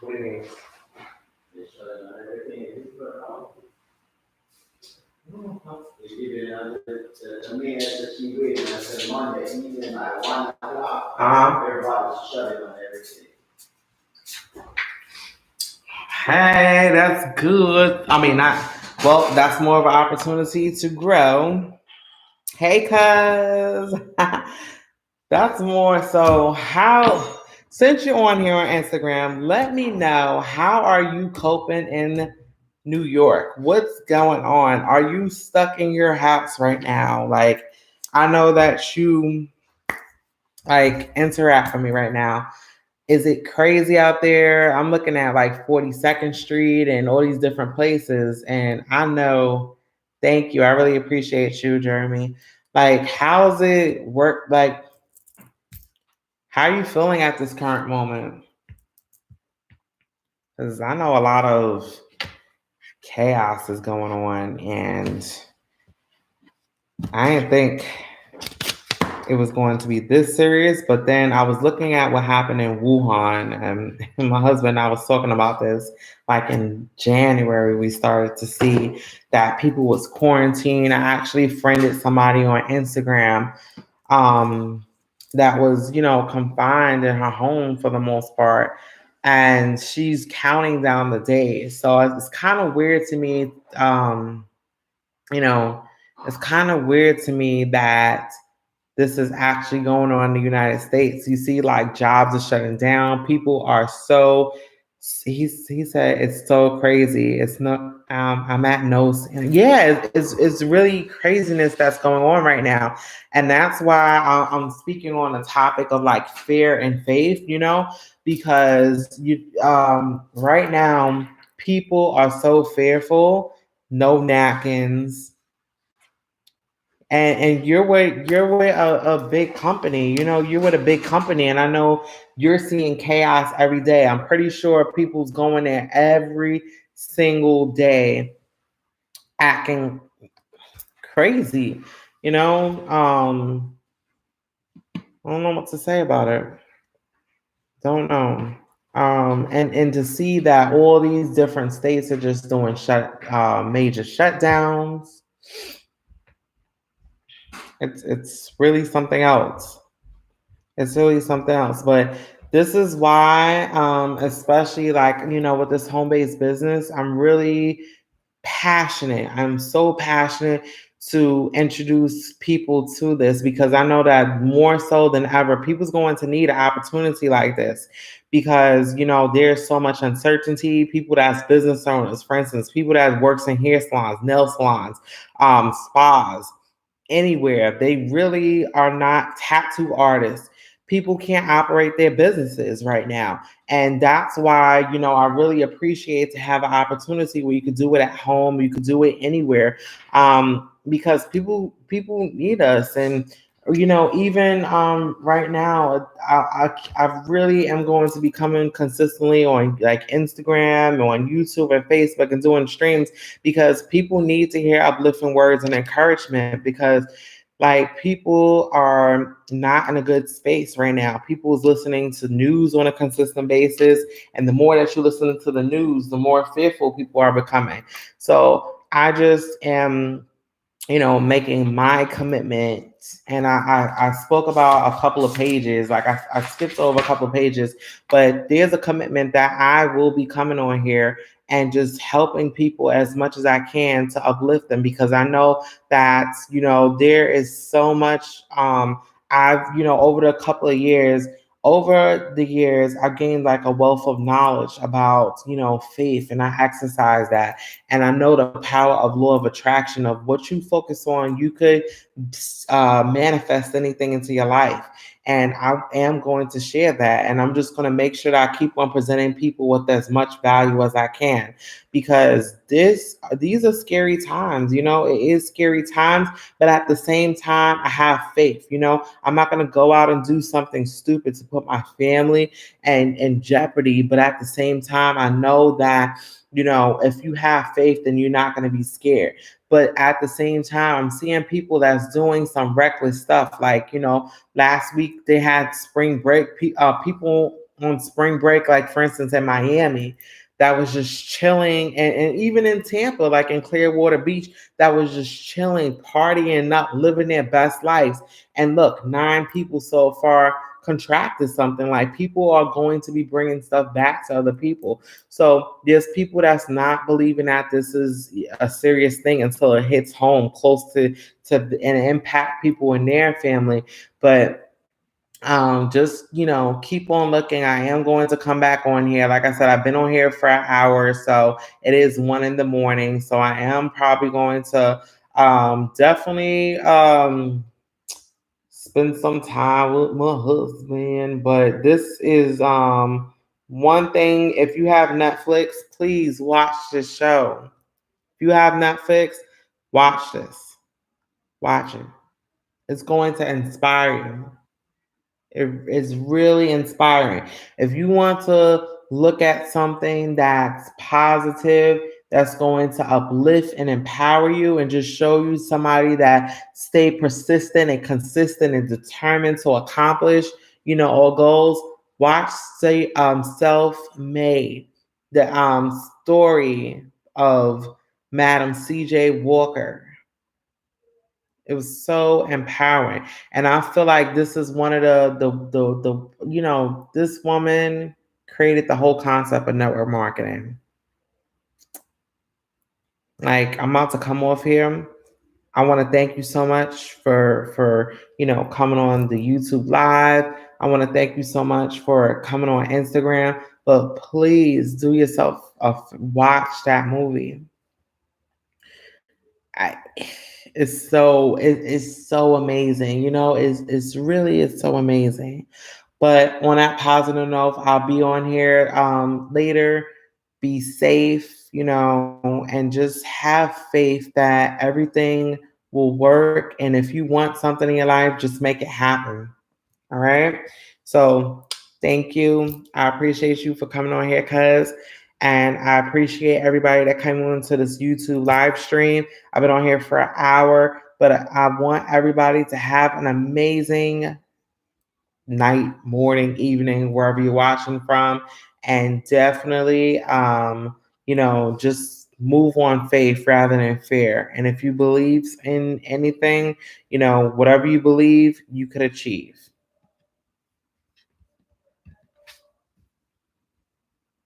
A: What do you mean?
C: To me, it's a TV, and it's a Monday evening, like 1 o'clock. Everybody's shutting on everything.
A: Hey, that's good. I mean, not well. That's more of an opportunity to grow. Hey, cuz. That's more so how, since you're on here on Instagram, let me know, how are you coping in New York? What's going on? Are you stuck in your house right now? Like, I know that you like interact with me right now. Is it crazy out there? I'm looking at like 42nd Street and all these different places, and I know, thank you. I really appreciate you, Jeremy. Like, how's it work? Like, how are you feeling at this current moment? Because I know a lot of chaos is going on, and I didn't think it was going to be this serious. But then I was looking at what happened in Wuhan, and my husband and I was talking about this. Like in January, we started to see that people was quarantined. I actually friended somebody on Instagram um, that was, confined in her home for the most part. And she's counting down the days. So it's kind of weird to me. You know, it's kind of weird to me that this is actually going on in the United States. You see, like, jobs are shutting down. People are so. He said it's so crazy. It's not. I'm at no. Yeah, it's really craziness that's going on right now, and that's why I'm speaking on the topic of like fear and faith. Because right now people are so fearful. No napkins, and you're with a big company. You're with a big company, and I know you're seeing chaos every day. I'm pretty sure people's going there every single day acting crazy. you know um I don't know what to say about it. Don't know. And to see that all these different states are just doing major shutdowns. It's really something else. It's really something else. But this is why, especially like, with this home based business, I'm really passionate. I'm so passionate to introduce people to this, because I know that more so than ever, people's going to need an opportunity like this, because, there's so much uncertainty. People that's business owners, for instance, people that works in hair salons, nail salons, spas, anywhere. They really are not tattoo artists. People can't operate their businesses right now. And that's why, I really appreciate to have an opportunity where you could do it at home, you could do it anywhere. Because people need us. And even right now, I really am going to be coming consistently on like Instagram, on YouTube and Facebook, and doing streams, because people need to hear uplifting words and encouragement, because like people are not in a good space right now. People's listening to news on a consistent basis, and the more that you listen to the news, the more fearful people are becoming. So I just am, making my commitment. And I spoke about a couple of pages, like I skipped over a couple of pages, but there's a commitment that I will be coming on here and just helping people as much as I can to uplift them, because I know that, there is so much, I've, over the couple of years, over the years, I gained like a wealth of knowledge about, faith, and I exercise that. And I know the power of law of attraction, of what you focus on, you could manifest anything into your life. And I am going to share that. And I'm just going to make sure that I keep on presenting people with as much value as I can, because these are scary times. It is scary times, but at the same time, I have faith. I'm not going to go out and do something stupid to put my family and in jeopardy. But at the same time, I know that, if you have faith, then you're not going to be scared. But at the same time, I'm seeing people that's doing some reckless stuff. Like, last week they had spring break, people on spring break, like for instance in Miami. that was just chilling, and even in Tampa, like in Clearwater Beach, that was just chilling, partying up, living their best lives. And look, 9 people so far contracted something. Like, people are going to be bringing stuff back to other people. So there's people that's not believing that this is a serious thing until it hits home close to and impact people in their family. But just keep on looking. I am going to come back on here. Like I said, I've been on here for an hour, so it is 1 a.m, so I am probably going to definitely spend some time with my husband. But this is one thing. If you have Netflix, please watch this show. If you have Netflix, watch this. Watch it. It's going to inspire you. It is really inspiring. If you want to look at something that's positive, that's going to uplift and empower you and just show you somebody that stay persistent and consistent and determined to accomplish, all goals, watch say Self-Made, the story of Madam C.J. Walker. It was so empowering, and I feel like this is one of the this woman created the whole concept of network marketing. Like, I'm about to come off here. I want to thank you so much for coming on the YouTube live. I want to thank you so much for coming on Instagram. But please do yourself watch that movie. It's so amazing. It's so amazing. But on that positive note, I'll be on here later. Be safe, and just have faith that everything will work. And if you want something in your life, just make it happen. All right. So thank you. I appreciate you for coming on here, cuz. And I appreciate everybody that came on to this YouTube live stream. I've been on here for an hour, but I want everybody to have an amazing night, morning, evening, wherever you're watching from. And definitely, just move on faith rather than fear. And if you believe in anything, whatever you believe, you could achieve.